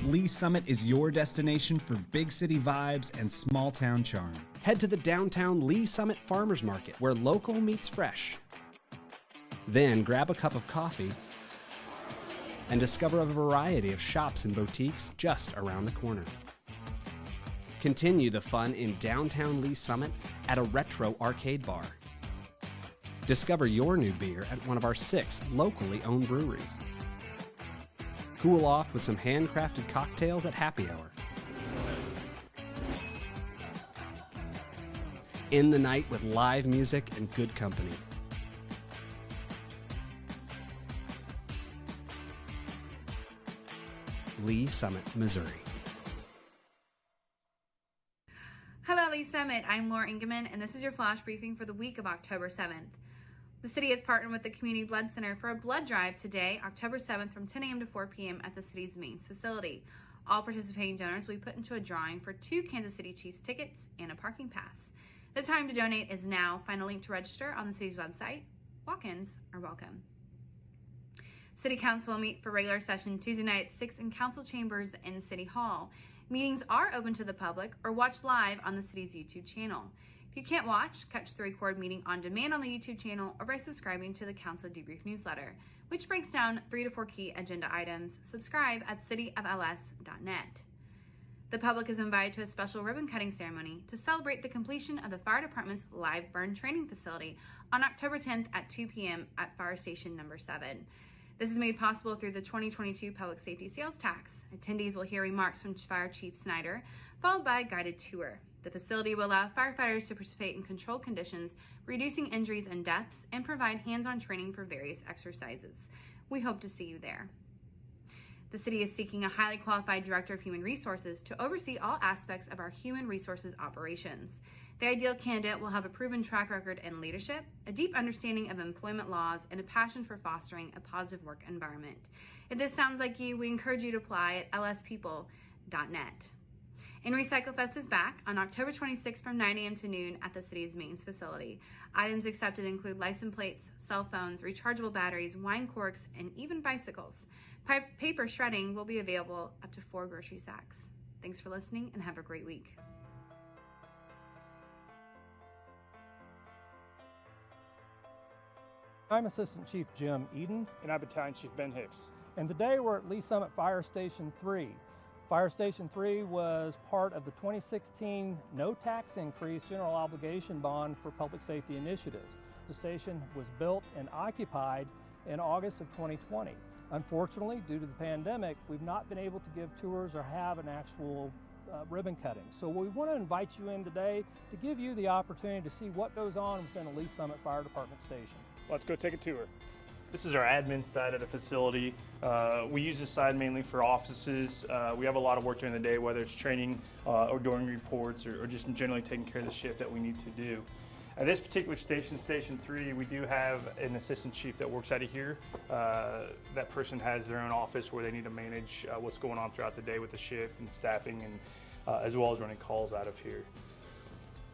Lee Summit is your destination for big city vibes and small town charm. Head to the downtown Lee Summit Farmers Market, where local meets fresh. Then grab a cup of coffee and discover a variety of shops and boutiques just around the corner. Continue the fun in downtown Lee Summit at a retro arcade bar. Discover your new beer at one of our 6 locally owned breweries. Cool off with some handcrafted cocktails at happy hour. End the night with live music and good company. Lee Summit, Missouri. Hello, Lee Summit. I'm Laura Ingeman, and this is your flash briefing for the week of October 7th. The city has partnered with the Community Blood Center for a blood drive today, October 7th, from 10 a.m. to 4 p.m. at the city's Mainz facility. All participating donors will be put into a drawing for 2 Kansas City Chiefs tickets and a parking pass. The time to donate is now. Find a link to register on the city's website. Walk-ins are welcome. City Council will meet for regular session Tuesday night at 6 in council chambers in City Hall. Meetings are open to the public or watch live on the city's YouTube channel. If you can't watch, catch the recorded meeting on demand on the YouTube channel or by subscribing to the Council Debrief newsletter, which breaks down 3 to 4 key agenda items. Subscribe at cityofls.net. The public is invited to a special ribbon cutting ceremony to celebrate the completion of the fire department's live burn training facility on October 10th at 2 p.m. at Fire Station Number 7. This is made possible through the 2022 Public Safety Sales Tax. Attendees will hear remarks from Fire Chief Snyder, followed by a guided tour. The facility will allow firefighters to participate in controlled conditions, reducing injuries and deaths, and provide hands-on training for various exercises. We hope to see you there. The city is seeking a highly qualified Director of Human Resources to oversee all aspects of our human resources operations. The ideal candidate will have a proven track record in leadership, a deep understanding of employment laws, and a passion for fostering a positive work environment. If this sounds like you, we encourage you to apply at lspeople.net. And Recycle Fest is back on October 26th from 9 a.m. to noon at the city's Mainz facility. Items accepted include license plates, cell phones, rechargeable batteries, wine corks, and even bicycles. Paper shredding will be available up to 4 grocery sacks. Thanks for listening and have a great week. I'm Assistant Chief Jim Eden. And I'm Battalion Chief Ben Hicks. And today we're at Lee Summit Fire Station 3. Fire Station 3 was part of the 2016 no tax increase general obligation bond for public safety initiatives. The station was built and occupied in August of 2020. Unfortunately, due to the pandemic, we've not been able to give tours or have an actual ribbon cutting. So we want to invite you in today to give you the opportunity to see what goes on within a Lee Summit Fire Department station. Let's go take a tour. This is our admin side of the facility. We use this side mainly for offices. We have a lot of work during the day, whether it's training or doing reports or just generally taking care of the shift that we need to do. At this particular station, Station 3, we do have an assistant chief that works out of here. That person has their own office where they need to manage what's going on throughout the day with the shift and staffing, and as well as running calls out of here.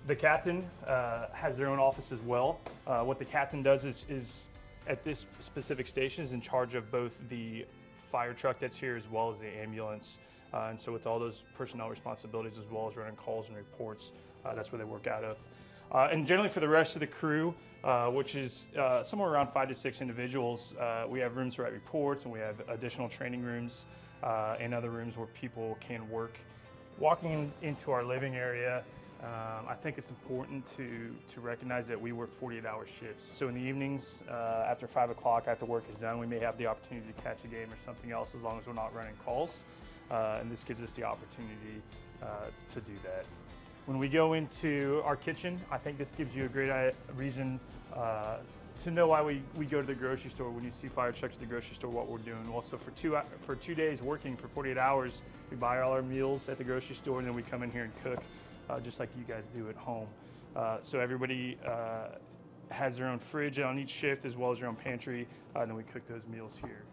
The captain has their own office as well. What the captain does is at this specific station is in charge of both the fire truck that's here as well as the ambulance. And so with all those personnel responsibilities as well as running calls and reports, that's where they work out of. And generally for the rest of the crew, which is somewhere around 5 to 6 individuals, we have rooms to write reports, and we have additional training rooms and other rooms where people can work. Walking into our living area, I think it's important to recognize that we work 48-hour shifts. So in the evenings, after 5 o'clock, after work is done, we may have the opportunity to catch a game or something else as long as we're not running calls. And this gives us the opportunity to do that. When we go into our kitchen, I think this gives you a great reason to know why we go to the grocery store. When you see fire trucks at the grocery store, what we're doing. Also for 2 days working for 48 hours, we buy all our meals at the grocery store, and then we come in here and cook. Just like you guys do at home. So everybody has their own fridge on each shift as well as their own pantry, and then we cook those meals here.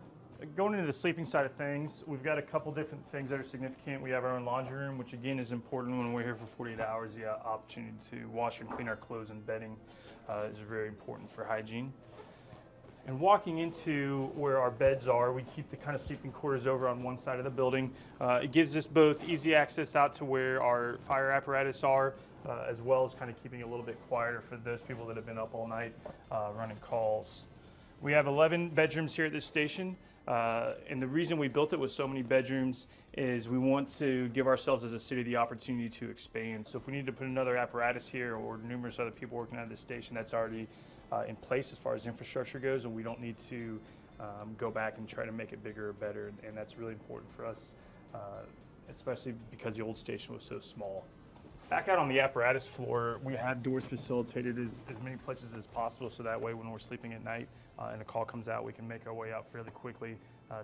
Going into the sleeping side of things, we've got a couple different things that are significant. We have our own laundry room, which again is important when we're here for 48 hours. The opportunity to wash and clean our clothes and bedding is very important for hygiene. And walking into where our beds are, we keep the kind of sleeping quarters over on one side of the building. It gives us both easy access out to where our fire apparatus are, as well as kind of keeping it a little bit quieter for those people that have been up all night running calls. We have 11 bedrooms here at this station. And the reason we built it with so many bedrooms is we want to give ourselves as a city the opportunity to expand. So if we need to put another apparatus here or numerous other people working at this station, that's already in place as far as infrastructure goes, and we don't need to go back and try to make it bigger or better. And that's really important for us, especially because the old station was so small. Back out on the apparatus floor, we have doors facilitated as many places as possible, so that way when we're sleeping at night and a call comes out, we can make our way out fairly quickly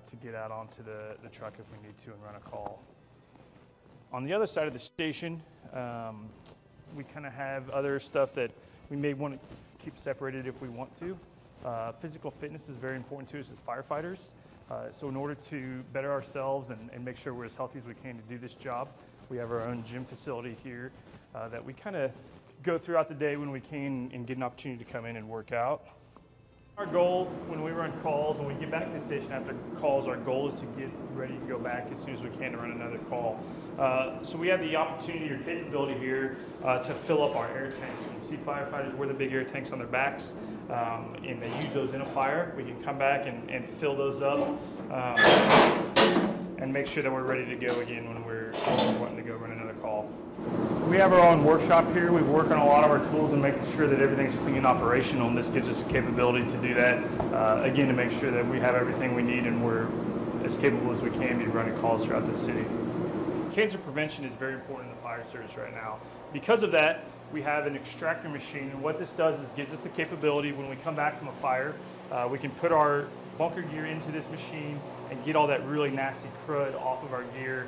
to get out onto the truck if we need to and run a call. On the other side of the station, we kind of have other stuff that we may want to keep separated if we want to. Physical fitness is very important to us as firefighters. So in order to better ourselves and make sure we're as healthy as we can to do this job, we have our own gym facility here that we kind of go throughout the day when we can and get an opportunity to come in and work out. Our goal when we run calls, when we get back to the station after calls, our goal is to get ready to go back as soon as we can to run another call. So we have the opportunity or capability here to fill up our air tanks. You see firefighters wear the big air tanks on their backs and they use those in a fire. We can come back and fill those up and make sure that we're ready to go again when we're wanting to go run another call. We have our own workshop here. We work on a lot of our tools and making sure that everything's clean and operational, and this gives us the capability to do that, again, to make sure that we have everything we need and we're as capable as we can be running calls throughout the city. Cancer prevention is very important in the fire service right now. Because of that, we have an extractor machine, and what this does is gives us the capability when we come back from a fire, we can put our bunker gear into this machine and get all that really nasty crud off of our gear.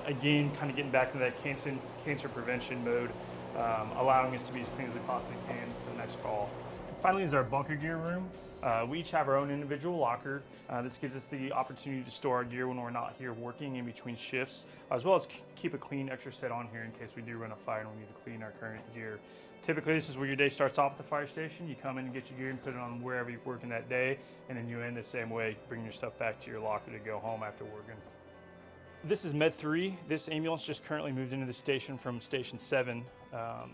Again, kind of getting back to that cancer prevention mode, allowing us to be as clean as we possibly can for the next call. And finally is our bunker gear room. We each have our own individual locker. This gives us the opportunity to store our gear when we're not here working in between shifts, as well as keep a clean extra set on here in case we do run a fire and we need to clean our current gear. Typically, this is where your day starts off at the fire station. You come in and get your gear and put it on wherever you're working that day, and then you end the same way, bring your stuff back to your locker to go home after working. This is Med 3. This ambulance just currently moved into the station from Station 7.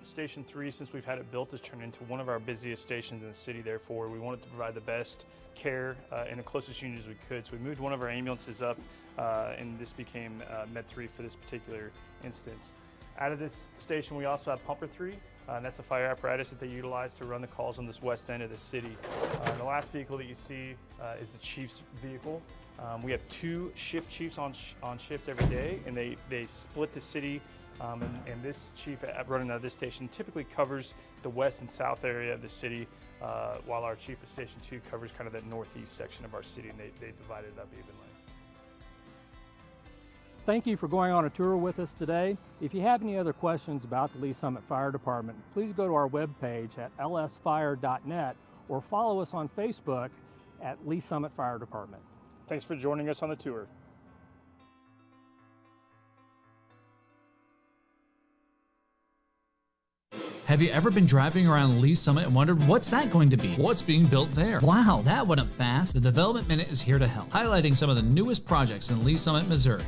Station 3, since we've had it built, has turned into one of our busiest stations in the city. Therefore, we wanted to provide the best care and the closest unit as we could. So we moved one of our ambulances up, and this became Med 3 for this particular instance. Out of this station, we also have Pumper 3. And that's a fire apparatus that they utilize to run the calls on this west end of the city. The last vehicle that you see is the chief's vehicle. We have 2 shift chiefs on shift every day, and they split the city. And this chief running out of this station typically covers the west and south area of the city, while our chief of Station 2 covers kind of the northeast section of our city, and they divide it up evenly. Thank you for going on a tour with us today. If you have any other questions about the Lee Summit Fire Department, please go to our webpage at lsfire.net or follow us on Facebook at Lee Summit Fire Department. Thanks for joining us on the tour. Have you ever been driving around Lee Summit and wondered what's that going to be? What's being built there? Wow, that went up fast. The Development Minute is here to help, highlighting some of the newest projects in Lee Summit, Missouri.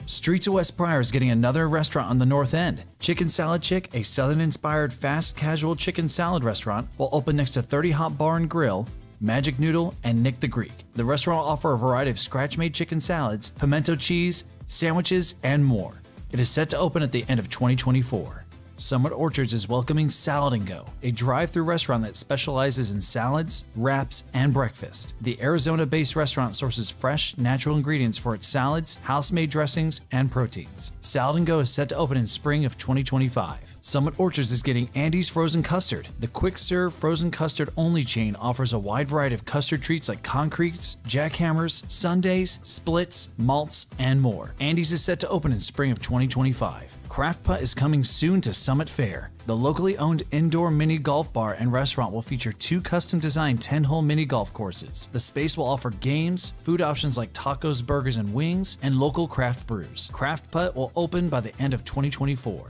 Streets of West Pryor is getting another restaurant on the north end. Chicken Salad Chick, a southern-inspired fast casual chicken salad restaurant, will open next to 30 Hot Bar and Grill, Magic Noodle, and Nick the Greek. The restaurant will offer a variety of scratch-made chicken salads, pimento cheese, sandwiches, and more. It is set to open at the end of 2024. Summit Orchards is welcoming Salad & Go, a drive-through restaurant that specializes in salads, wraps, and breakfast. The Arizona-based restaurant sources fresh, natural ingredients for its salads, house-made dressings, and proteins. Salad & Go is set to open in spring of 2025. Summit Orchards is getting Andy's Frozen Custard. The quick-serve frozen custard-only chain offers a wide variety of custard treats like concretes, jackhammers, sundaes, splits, malts, and more. Andy's is set to open in spring of 2025. Craft Putt is coming soon to Summit Fair. The locally owned indoor mini golf bar and restaurant will feature 2 custom-designed 10-hole mini golf courses. The space will offer games, food options like tacos, burgers, and wings, and local craft brews. Craft Putt will open by the end of 2024.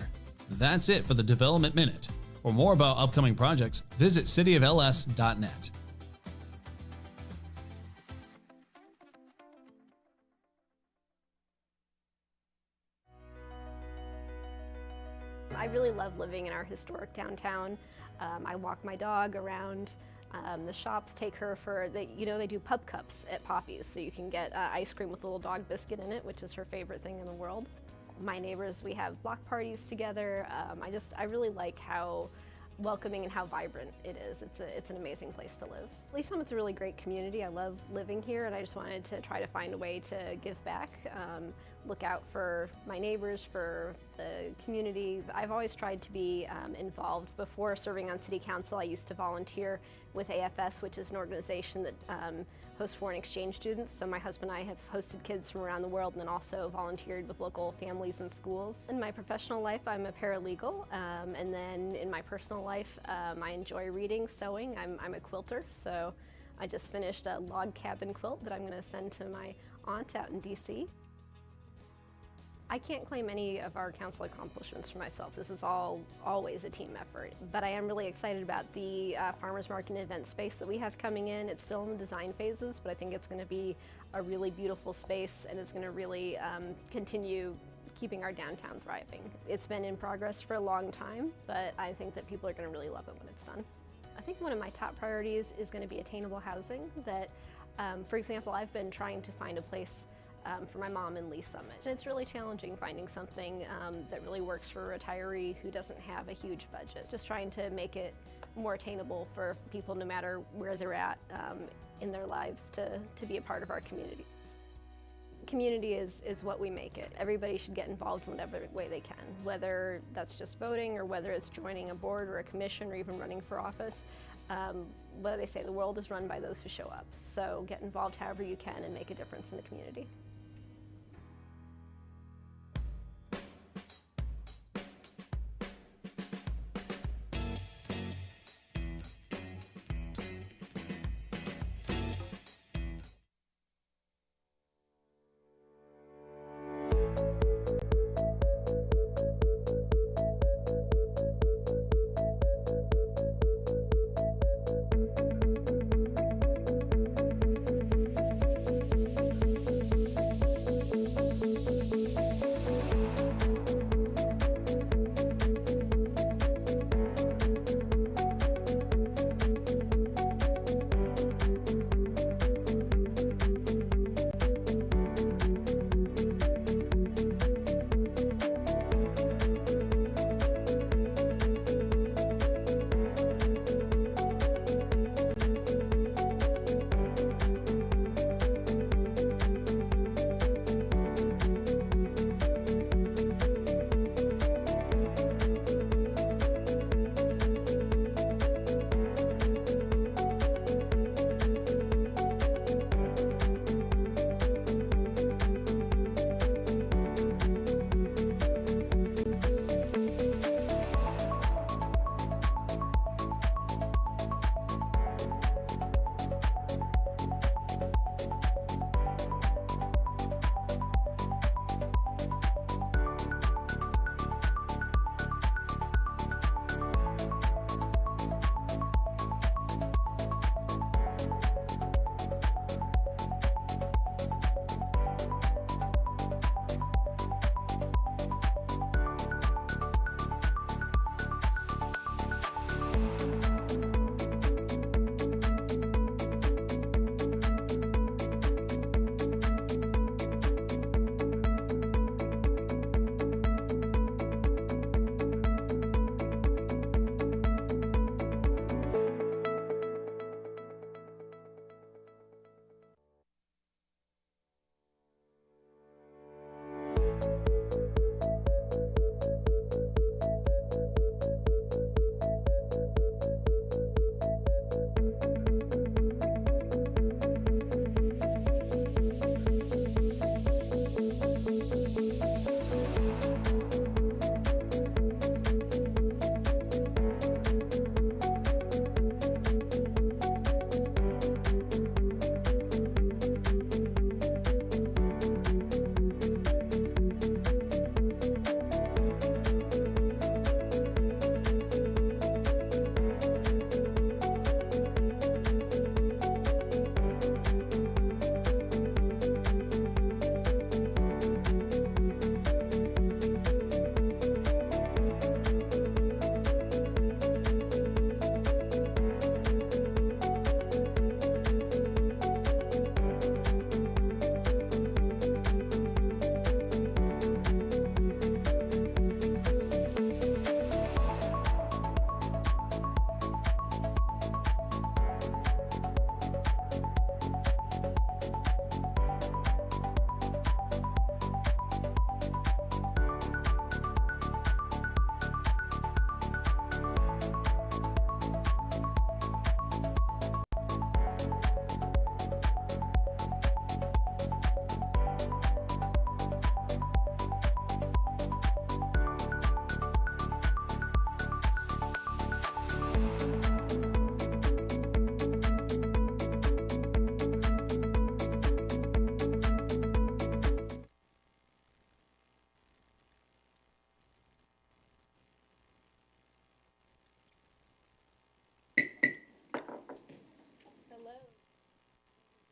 That's it for the Development Minute. For more about upcoming projects, visit cityofls.net. love living in our historic downtown. I walk my dog around the shops, take her for, they do pub cups at Poppy's, so you can get ice cream with a little dog biscuit in it, which is her favorite thing in the world. My neighbors, we have block parties together. I really like how welcoming and how vibrant it is. It's an amazing place to live. Lee Summit's a really great community. I love living here, and I just wanted to try to find a way to give back, look out for my neighbors, for the community. I've always tried to be involved. Before serving on city council, I used to volunteer with AFS, which is an organization that hosts foreign exchange students. So my husband and I have hosted kids from around the world, and then also volunteered with local families and schools. In my professional life, I'm a paralegal, and then in my personal life, I enjoy reading, sewing. I'm a quilter, so I just finished a log cabin quilt that I'm going to send to my aunt out in DC. I can't claim any of our council accomplishments for myself. This is always a team effort. But I am really excited about the farmers market and event space that we have coming in. It's still in the design phases, but I think it's going to be a really beautiful space, and it's going to really continue keeping our downtown thriving. It's been in progress for a long time, but I think that people are going to really love it when it's done. I think one of my top priorities is going to be attainable housing. That, for example, I've been trying to find a place for my mom in Lee Summit. And it's really challenging finding something that really works for a retiree who doesn't have a huge budget. Just trying to make it more attainable for people no matter where they're at in their lives to be a part of our community. Community is what we make it. Everybody should get involved in whatever way they can, whether that's just voting or whether it's joining a board or a commission or even running for office. What do they say? The world is run by those who show up. So get involved however you can and make a difference in the community.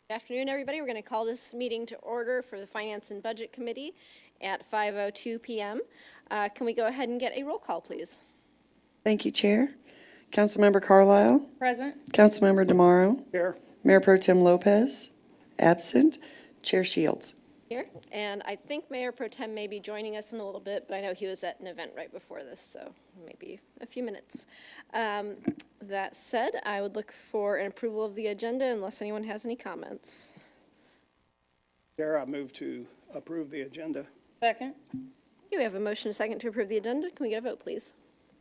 Good afternoon, everybody. We're going to call this meeting to order for the Finance and Budget Committee at 5:02 p.m. Can we go ahead and get a roll call, please? Thank you, Chair. Councilmember Carlisle. Present. Councilmember DeMauro. Here. Mayor Pro Tem Lopez. Absent. Chair Shields. Here. And I think Mayor Pro Tem may be joining us in a little bit, but I know he was at an event right before this, so maybe a few minutes. That said, I would look for an approval of the agenda unless anyone has any comments. Chair, I move to approve the agenda. Second. Okay, we have a motion and a second to approve the agenda. Can we get a vote, please?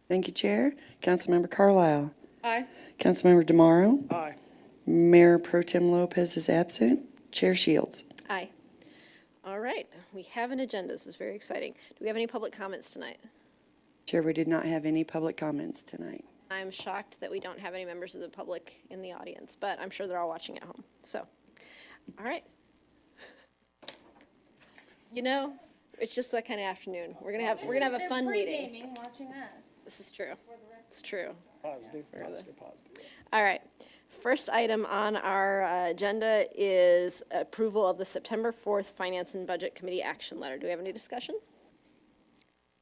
Thank you, Chair. Councilmember Carlisle. Aye. Councilmember DeMauro. Aye. Mayor Pro Tem Lopez is absent. Chair Shields. Aye. All right, we have an agenda. This is very exciting. Do we have any public comments tonight? Chair, we did not have any public comments tonight. I'm shocked that we don't have any members of the public in the audience, but I'm sure they're all watching at home. So, all right. You know, it's just that kind of afternoon. We're gonna have a fun meeting. Watching us. This is true. It's true. Positive. All right. First item on our agenda is approval of the September 4th Finance and Budget Committee action letter. Do we have any discussion?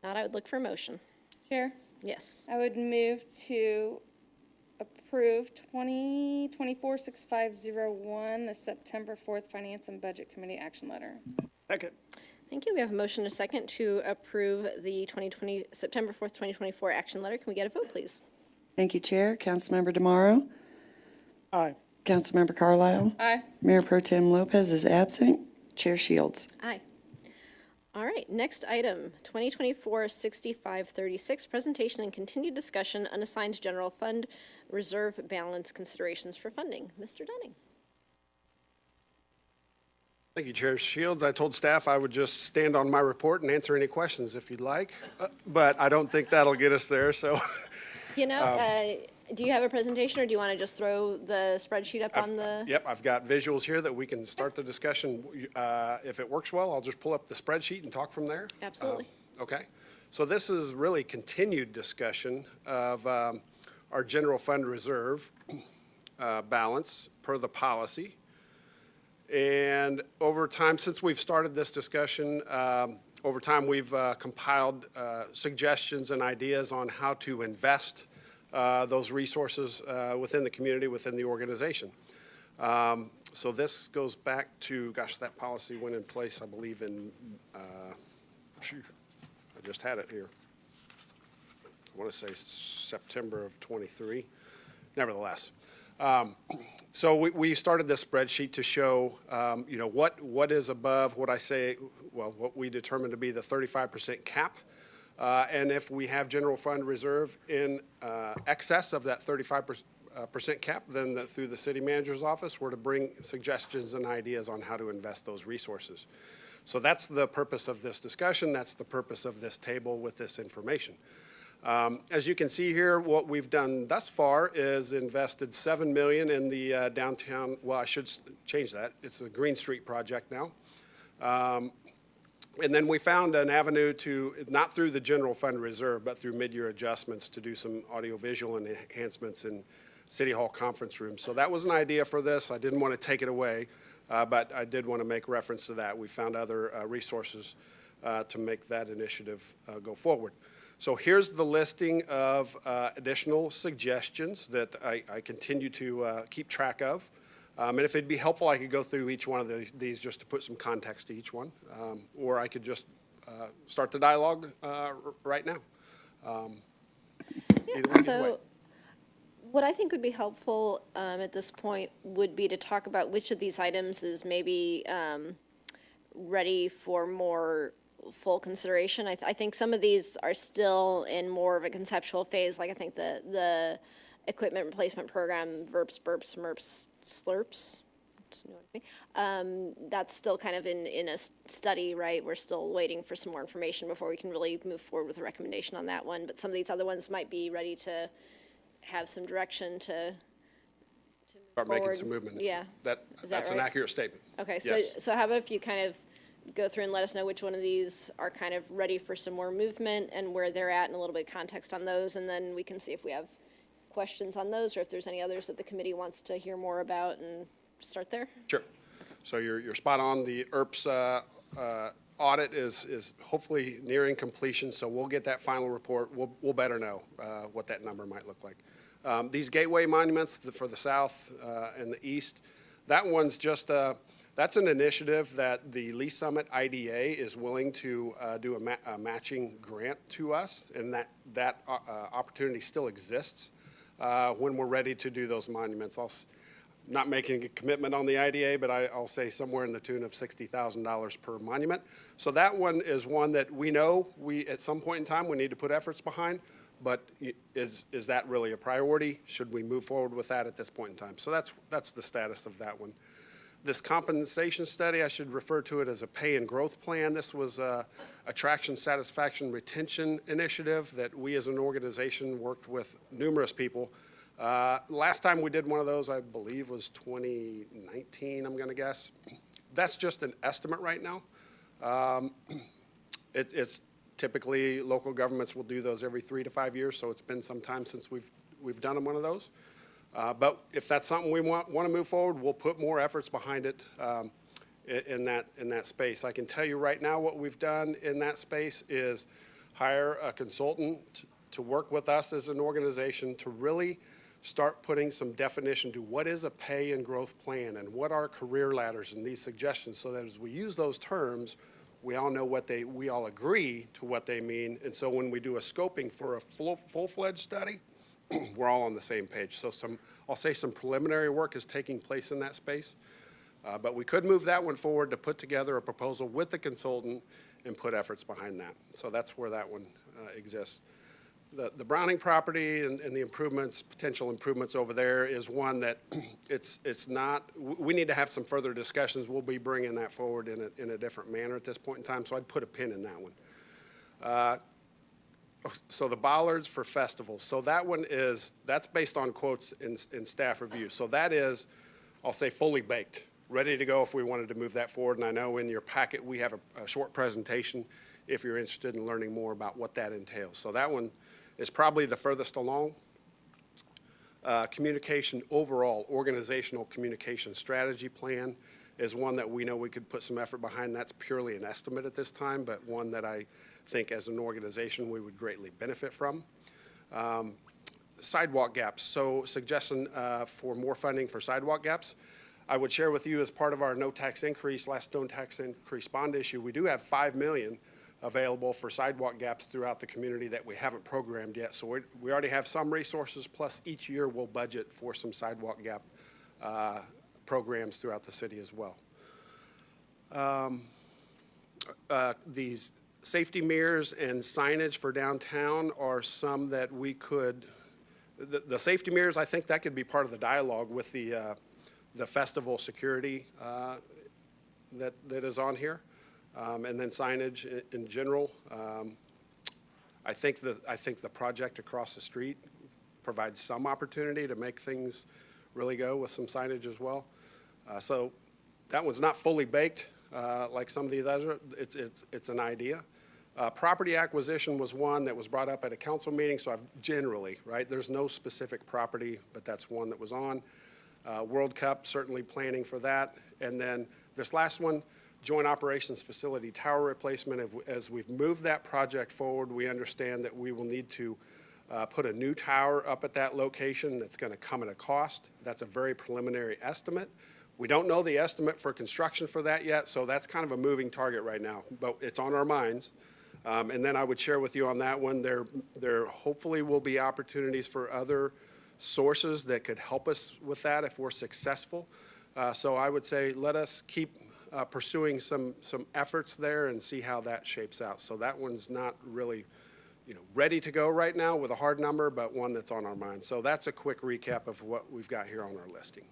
Not, I would look for a motion. Chair, Yes. I would move to approve 2024-6501, the September 4th Finance and Budget Committee action letter. Second. Thank you. We have a motion and a second to approve the September 4th, 2024 action letter. Can we get a vote, please? Thank you, Chair. Councilmember DeMauro. Aye. Councilmember Carlisle. Aye. Mayor Pro Tem Lopez is absent. Chair Shields. Aye. All right, next item, 2024-6536, presentation and continued discussion, unassigned general fund reserve balance considerations for funding. Mr. Dunning. Thank you, Chair Shields. I told staff I would just stand on my report and answer any questions if you'd like, but I don't think that'll get us there, so. You know, do you have a presentation, or do you want to just throw the spreadsheet up on the? Yep, I've got visuals here that we can start the discussion. If it works well, I'll just pull up the spreadsheet and talk from there. Absolutely. Okay. So this is really continued discussion of our general fund reserve balance per the policy. And over time, since we've started this discussion, over time we've compiled suggestions and ideas on how to invest those resources within the community, within the organization. So this goes back to, gosh, that policy went in place, I believe, in, I just had it here. I want to say September of 23. Nevertheless. So we started this spreadsheet to show, you know, what is above what I say, well, what we determine to be the 35% cap. And if we have general fund reserve in excess of that 35% cap, then through the city manager's office, we're to bring suggestions and ideas on how to invest those resources. So that's the purpose of this discussion. That's the purpose of this table with this information. As you can see here, what we've done thus far is invested $7 million in the downtown, well, I should change that. It's the Green Street project now. And then we found an avenue to, not through the general fund reserve, but through mid-year adjustments to do some audiovisual enhancements in City Hall conference rooms. So that was an idea for this. I didn't want to take it away, but I did want to make reference to that. We found other resources to make that initiative go forward. So here's the listing of additional suggestions that I continue to keep track of. And if it'd be helpful, I could go through each one of these just to put some context to each one. Or I could just start the dialogue right now. Either way. What I think would be helpful at this point would be to talk about which of these items is maybe ready for more full consideration. I think some of these are still in more of a conceptual phase, like I think the equipment replacement program, VERPS, BURPS, MERPS, SLURPS, that's still kind of in a study, right? We're still waiting for some more information before we can really move forward with a recommendation on that one. But some of these other ones might be ready to have some direction to Start making some movement. Yeah. That's an accurate statement. Okay, Yes. so how about if you kind of go through and let us know which one of these are kind of ready for some more movement and where they're at and a little bit of context on those, and then we can see if we have questions on those or if there's any others that the committee wants to hear more about and start there? Sure. So you're spot on. The ERPS audit is hopefully nearing completion, so we'll get that final report. We'll better know what that number might look like. These gateway monuments for the south and the east, that one's just that's an initiative that the Lee Summit IDA is willing to do a matching grant to us, and that opportunity still exists when we're ready to do those monuments. Not making a commitment on the IDA, but I'll say somewhere in the tune of $60,000 per monument. So that one is one that we know at some point in time we need to put efforts behind, but is that really a priority? Should we move forward with that at this point in time? So that's the status of that one. This compensation study, I should refer to it as a pay and growth plan. This was a attraction, satisfaction, retention initiative that we as an organization worked with numerous people. Last time we did one of those, I believe, was 2019, I'm going to guess. That's just an estimate right now. It's typically local governments will do those every 3 to 5 years, so it's been some time since we've done one of those. But if that's something we want to move forward, we'll put more efforts behind it in that space. I can tell you right now what we've done in that space is hire a consultant to work with us as an organization to really start putting some definition to what is a pay and growth plan and what are career ladders and these suggestions, so that as we use those terms, we all know we all agree to what they mean. And so when we do a scoping for a full-fledged study, we're all on the same page. So I'll say some preliminary work is taking place in that space, but we could move that one forward to put together a proposal with the consultant and put efforts behind that. So that's where that one exists. The Browning property and the improvements, potential improvements over there is one that it's not, we need to have some further discussions. We'll be bringing that forward in a different manner at this point in time, so I'd put a pin in that one. So the bollards for festivals. So that one that's based on quotes in staff review. So that is, I'll say, fully baked, ready to go if we wanted to move that forward. And I know in your packet we have a short presentation if you're interested in learning more about what that entails. So that one is probably the furthest along. Communication overall, organizational communication strategy plan is one that we know we could put some effort behind. That's purely an estimate at this time, but one that I think as an organization we would greatly benefit from. Sidewalk gaps, so suggestion for more funding for sidewalk gaps. I would share with you as part of our last no tax increase bond issue, we do have $5 million available for sidewalk gaps throughout the community that we haven't programmed yet. So we already have some resources, plus each year we'll budget for some sidewalk gap programs throughout the city as well. These safety mirrors and signage for downtown are some that we could, the safety mirrors, I think that could be part of the dialogue with the festival security that is on here. And then signage in general. I think the project across the street provides some opportunity to make things really go with some signage as well. So that one's not fully baked like some of these others. It's an idea. Property acquisition was one that was brought up at a council meeting. So generally, right, there's no specific property, but that's one that was on. World Cup, certainly planning for that. And then this last one, Joint Operations Facility tower replacement. As we've moved that project forward, we understand that we will need to put a new tower up at that location that's going to come at a cost. That's a very preliminary estimate. We don't know the estimate for construction for that yet, so that's kind of a moving target right now, but it's on our minds. And then I would share with you on that one, there hopefully will be opportunities for other sources that could help us with that if we're successful. So I would say let us keep pursuing some efforts there and see how that shapes out. So that one's not really, ready to go right now with a hard number, but one that's on our mind. So that's a quick recap of what we've got here on our listing.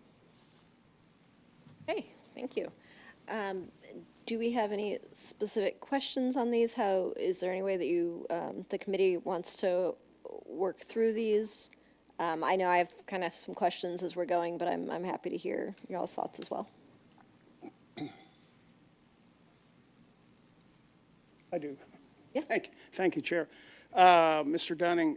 Okay, thank you. Do we have any specific questions on these? Is there any way that you, the committee wants to work through these? I know I have kind of some questions as we're going, but I'm happy to hear y'all's thoughts as well. I do. Yeah. Thank you, Chair. Mr. Dunning,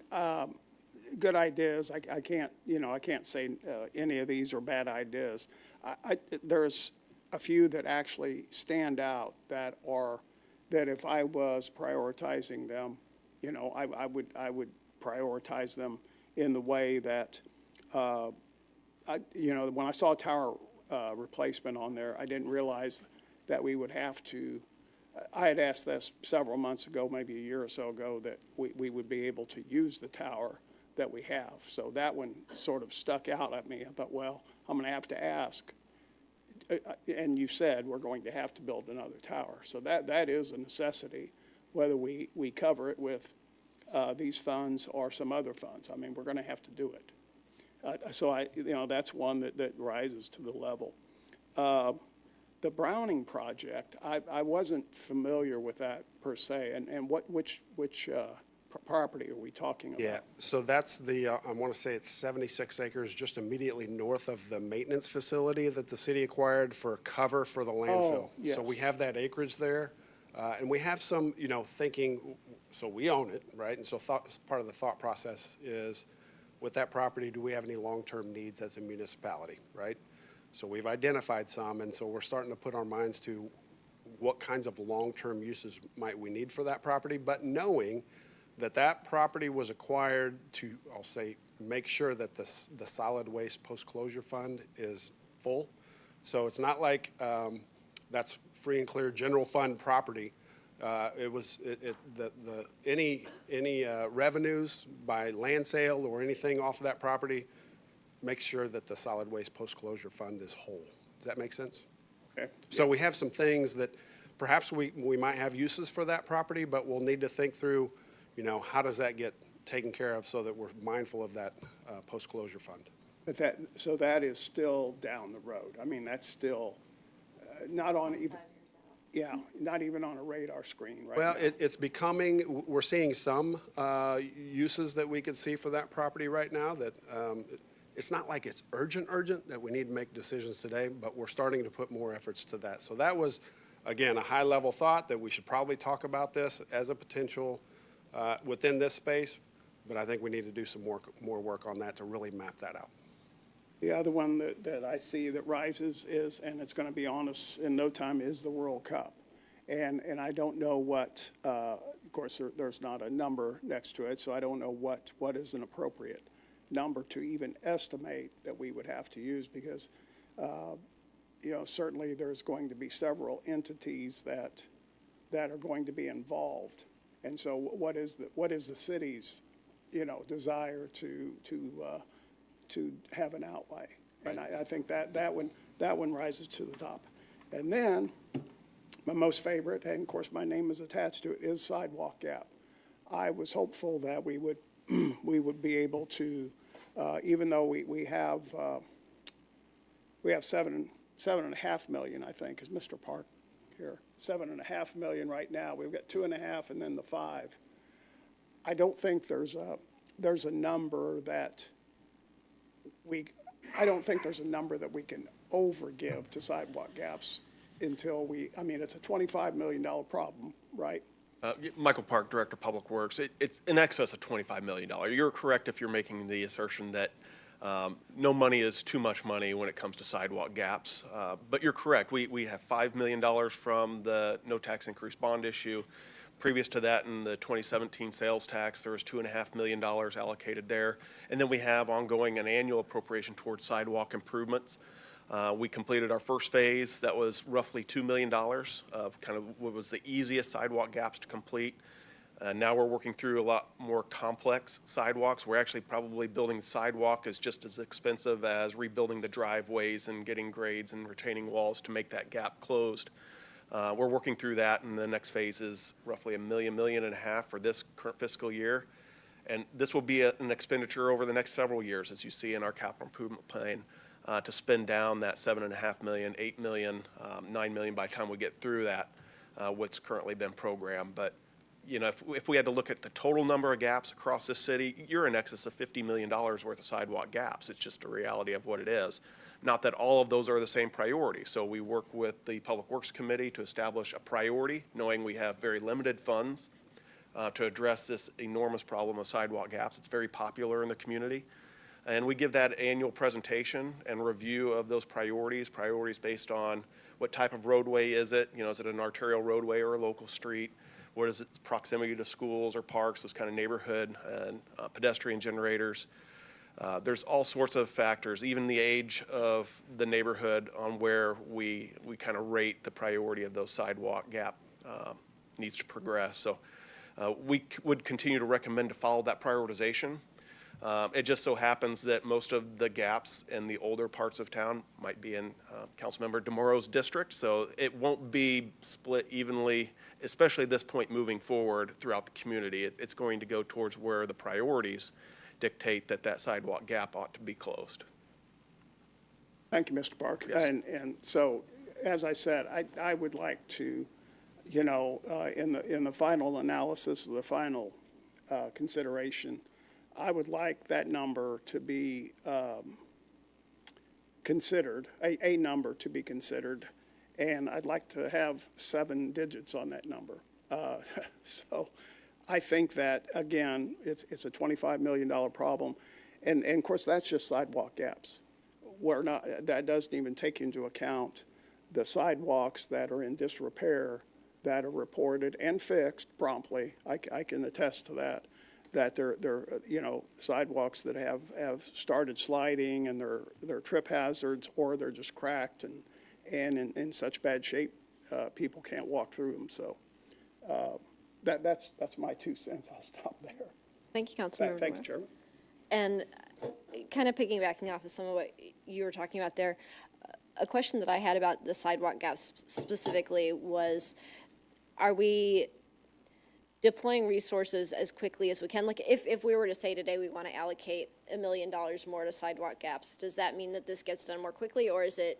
good ideas. I can't, I can't say any of these are bad ideas. There's a few that actually stand out that if I was prioritizing them, I would prioritize them in the way that, when I saw tower replacement on there, I didn't realize that we would have to. I had asked this several months ago, maybe a year or so ago, that we would be able to use the tower that we have. So that one sort of stuck out at me. I thought, well, I'm going to have to ask. And you said we're going to have to build another tower. So that is a necessity, whether we cover it with these funds or some other funds. I mean, we're going to have to do it. So that's one that rises to the level. The Browning project, I wasn't familiar with that per se, and which property are we talking about? Yeah, so that's I want to say it's 76 acres just immediately north of the maintenance facility that the city acquired for cover for the landfill. Oh, yes. So we have that acreage there, and we have some, thinking, so we own it, right? And so part of the thought process is, with that property, do we have any long-term needs as a municipality, right? So we've identified some, and so we're starting to put our minds to what kinds of long-term uses might we need for that property, but knowing that that property was acquired to, I'll say, make sure that the solid waste post-closure fund is full. So it's not like that's free and clear general fund property. Any revenues by land sale or anything off of that property, make sure that the solid waste post-closure fund is whole. Does that make sense? Okay. So we have some things that perhaps we might have uses for that property, but we'll need to think through, how does that get taken care of so that we're mindful of that post-closure fund. But that is still down the road. I mean, that's still not on even, not even on a radar screen right well, now. it's becoming, we're seeing some uses that we could see for that property right now that it's not like it's urgent that we need to make decisions today, but we're starting to put more efforts to that. So that was, again, a high-level thought that we should probably talk about this as a potential within this space, but I think we need to do some more work on that to really map that out. The other one that I see that rises is, and it's going to be on us in no time, is the World Cup. And I don't know what, of course, there's not a number next to it, so I don't know what is an appropriate number to even estimate that we would have to use, because certainly there's going to be several entities that are going to be involved, and so what is the city's desire to have an outlay? Right. And I think that one rises to the top. And then my most favorite, and of course my name is attached to it, is sidewalk gap. I was hopeful that we would be able to. Even though we have $7.5 million, I think, is Mr. Park here, $7.5 million right now. We've got 2.5 and then the 5. I don't think there's a number that I don't think there's a number that we can overgive to sidewalk gaps until it's a $25 million problem, right? Michael Park, Director of Public Works. It's in excess of $25 million. You're correct if you're making the assertion that no money is too much money when it comes to sidewalk gaps. But you're correct. We have $5 million from the no tax increase bond issue. Previous to that, in the 2017 sales tax, there was $2.5 million allocated there. And then we have ongoing an annual appropriation towards sidewalk improvements. We completed our first phase. That was roughly $2 million of kind of what was the easiest sidewalk gaps to complete. Now we're working through a lot more complex sidewalks. We're actually probably building the sidewalk is just as expensive as rebuilding the driveways and getting grades and retaining walls to make that gap closed. We're working through that, and the next phase is roughly $1.5 million for this current fiscal year. And this will be an expenditure over the next several years, as you see in our capital improvement plan. To spend down that $7.5 million, $8 million, $9 million by the time we get through that, what's currently been programmed. But, if we had to look at the total number of gaps across this city, you're in excess of $50 million worth of sidewalk gaps. It's just a reality of what it is. Not that all of those are the same priority. So we work with the Public Works Committee to establish a priority, knowing we have very limited funds. to address this enormous problem of sidewalk gaps. It's very popular in the community. And we give that annual presentation and review of those priorities based on what type of roadway is it? You know, is it an arterial roadway or a local street? What is its proximity to schools or parks, those kind of neighborhood and pedestrian generators? There's all sorts of factors, even the age of the neighborhood on where we kind of rate the priority of those sidewalk gap needs to progress. So we would continue to recommend to follow that prioritization. It just so happens that most of the gaps in the older parts of town might be in Councilmember DeMoro's district, so it won't be split evenly, especially at this point moving forward throughout the community. It's going to go towards where the priorities dictate that sidewalk gap ought to be closed. Thank you, Mr. Park. Yes. And so, as I said, I would like to, you know, in the final analysis, the final consideration, I would like that number to be considered, a number to be considered, and I'd like to have 7 digits on that number. So I think that, again, it's a $25 million problem, and of course, that's just sidewalk gaps. That doesn't even take into account the sidewalks that are in disrepair that are reported and fixed promptly. I can attest to that. That they're you know, sidewalks that have started sliding and they're trip hazards, or they're just cracked and in such bad shape people can't walk through them. So that's my 2 cents. I'll stop there. Thank you, Councilmember. Thank you, Chairman. And kind of piggybacking off of some of what you were talking about there, a question that I had about the sidewalk gaps specifically was, are we deploying resources as quickly as we can? Like if we were to say today we want to allocate $1 million more to sidewalk gaps, does that mean that this gets done more quickly, or is it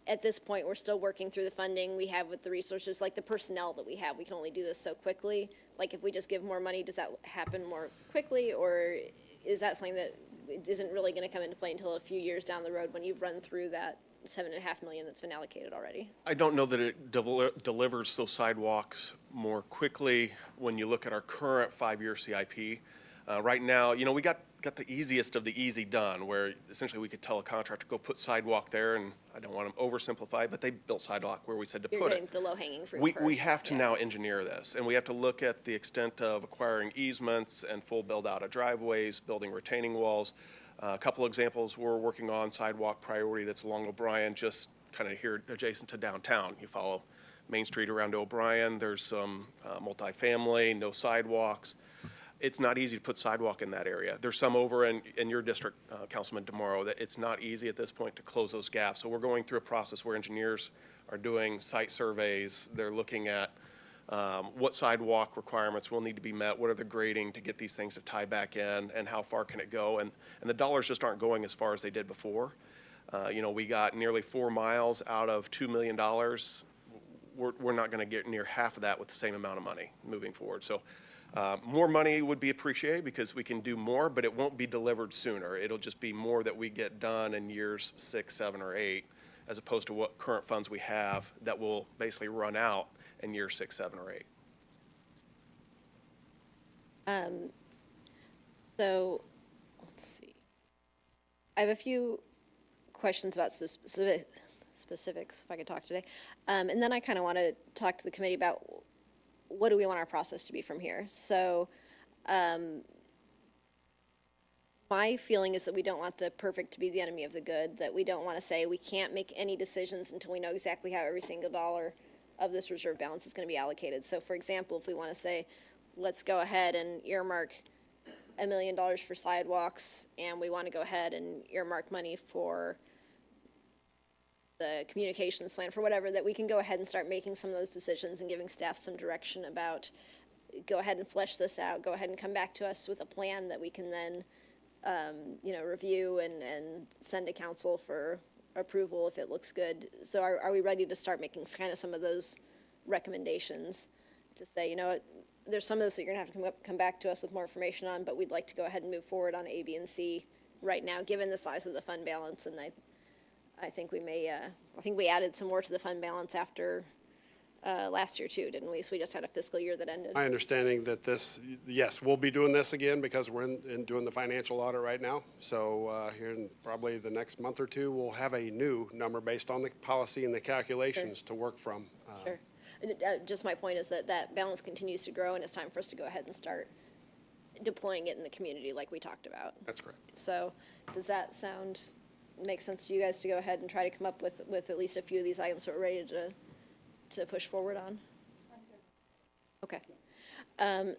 at this point we're still working through the funding we have with the resources, like the personnel that we have, we can only do this so quickly? Like if we just give more money, does that happen more quickly, or is that something that isn't really going to come into play until a few years down the road when you've run through that $7.5 million that's been allocated already? I don't know that it delivers those sidewalks more quickly when you look at our current 5-year CIP. Right now, you know, we got the easiest of the easy done, where essentially we could tell a contractor, go put sidewalk there, and I don't want to oversimplify, but they built sidewalk where we said to You're put getting it. the low-hanging fruit We first. have to now engineer this, and we have to look at the extent of acquiring easements and full build-out of driveways, building retaining walls. A couple examples, we're working on sidewalk priority that's along O'Brien, just kind of here adjacent to downtown. You follow Main Street around O'Brien, there's some multifamily, no sidewalks. It's not easy to put sidewalk in that area. There's some over in your district, Councilman DeMoro, that it's not easy at this point to close those gaps. So we're going through a process where engineers are doing site surveys. They're looking at what sidewalk requirements will need to be met, what are the grading to get these things to tie back in, and how far can it go. And the dollars just aren't going as far as they did before. You know, we got nearly 4 miles out of $2 million. We're not going to get near half of that with the same amount of money moving forward. So more money would be appreciated because we can do more, but it won't be delivered sooner. It'll just be more that we get done in years 6, 7, or 8, as opposed to what current funds we have that will basically run out in year 6, 7, or 8. So let's see. I have a few questions about specifics, if I could talk today. And then I kind of want to talk to the committee about what do we want our process to be from here. So my feeling is that we don't want the perfect to be the enemy of the good, that we don't want to say we can't make any decisions until we know exactly how every single dollar of this reserve balance is going to be allocated. So for example, if we want to say, let's go ahead and earmark $1 million for sidewalks, and we want to go ahead and earmark money for the communications plan, for whatever, that we can go ahead and start making some of those decisions and giving staff some direction about, go ahead and flesh this out, go ahead and come back to us with a plan that we can then, review and send to council for approval if it looks good. So are we ready to start making kind of some of those recommendations to say, you know what, there's some of this that you're going to have to come back to us with more information on, but we'd like to go ahead and move forward on A, B, and C right now, given the size of the fund balance. And I think we may, I think we added some more to the fund balance after last year too, didn't we? So we just had a fiscal year that ended. My understanding that this, yes, we'll be doing this again because we're in doing the financial audit right now. So here in probably the next month or two, we'll have a new number based on the policy and the calculations to work from. Sure. And, just my point is that that balance continues to grow, and it's time for us to go ahead and start deploying it in the community like we talked about. That's correct. So does that make sense to you guys to go ahead and try to come up with at least a few of these items that we're ready to push forward on? Okay.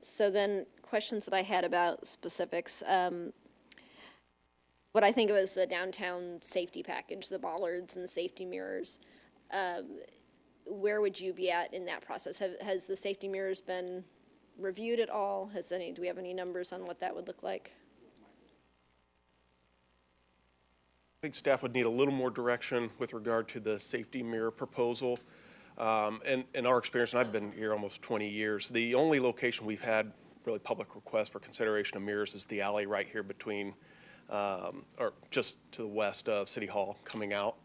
So then questions that I had about specifics. What I think of as the downtown safety package, the bollards and the safety mirrors. Where would you be at in that process? Has the safety mirrors been reviewed at all? Do we have any numbers on what that would look like? I think staff would need a little more direction with regard to the safety mirror proposal. And in our experience, and I've been here almost 20 years, the only location we've had really public request for consideration of mirrors is the alley right here between, or just to the west of City Hall coming out.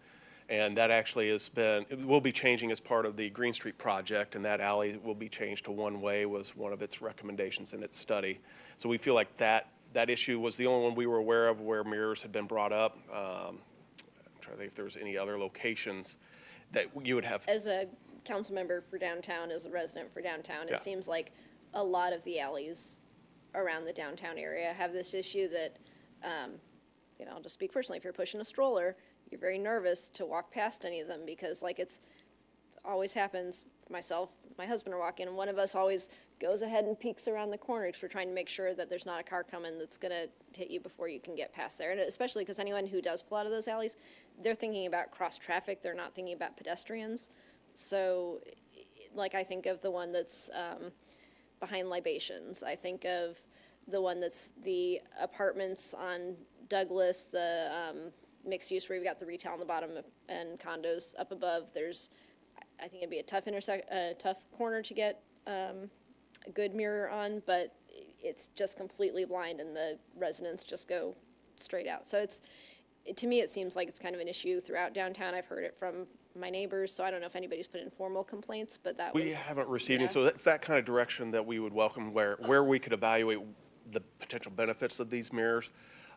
And that actually it will be changing as part of the Green Street project, and that alley will be changed to one-way was one of its recommendations in its study. So we feel like that issue was the only one we were aware of where mirrors had been brought up. I'm trying to think if there was any other locations that you would have. As a council member for downtown, as a resident for downtown, it seems like a lot of the alleys around the downtown area have this issue that, I'll just speak personally, if you're pushing a stroller, you're very nervous to walk past any of them because it's always happens. Myself, my husband are walking, and one of us always goes ahead and peeks around the corner because we're trying to make sure that there's not a car coming that's going to hit you before you can get past there. And especially because anyone who does pull out of those alleys, they're thinking about cross traffic. They're not thinking about pedestrians. So, I think of the one that's behind Libations. I think of the one that's the apartments on Douglas, the mixed use where we've got the retail on the bottom and condos up above. I think it'd be a tough corner to get a good mirror on, but it's just completely blind and the residents just go straight out. So to me, it seems like it's kind of an issue throughout downtown. I've heard it from my neighbors, so I don't know if anybody's put in formal complaints, but we haven't received any, so that's that kind of direction that we would welcome where we could evaluate the potential benefits of these mirrors.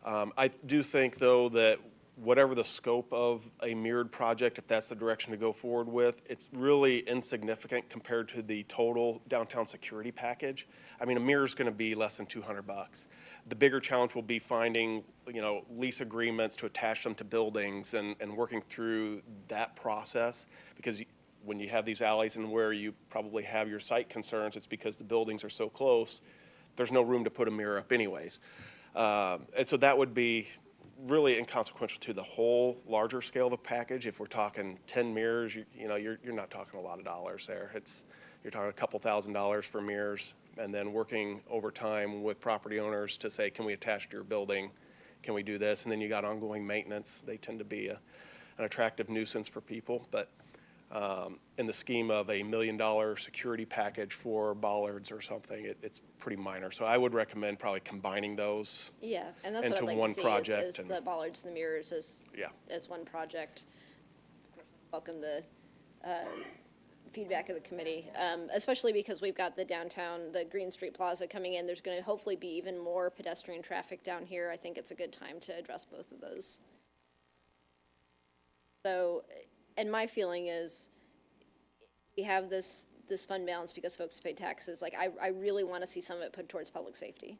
I do think, though, that whatever the scope of a mirrored project, if that's the direction to go forward with, it's really insignificant compared to the total downtown security package. I mean, a mirror is going to be less than $200. The bigger challenge will be finding, lease agreements to attach them to buildings and working through that process, because when you have these alleys and where you probably have your site concerns, it's because the buildings are so close, there's no room to put a mirror up anyways. And so that would be really inconsequential to the whole larger scale of the package. If we're talking 10 mirrors, you're not talking a lot of dollars there. You're talking a couple $1,000s for mirrors, and then working over time with property owners to say, can we attach to your building? Can we do this? And then you got ongoing maintenance. They tend to be an attractive nuisance for people, but in the scheme of $1 million security package for bollards or something, it's pretty minor. So I would recommend probably combining those and that's into what I'd like one to see project. Is the bollards and the mirrors as one project. Of course, I welcome the feedback of the committee, especially because we've got the Green Street Plaza coming in. There's going to hopefully be even more pedestrian traffic down here. I think it's a good time to address both of those. So, and my feeling is we have this fund balance because folks pay taxes. I really want to see some of it put towards public safety.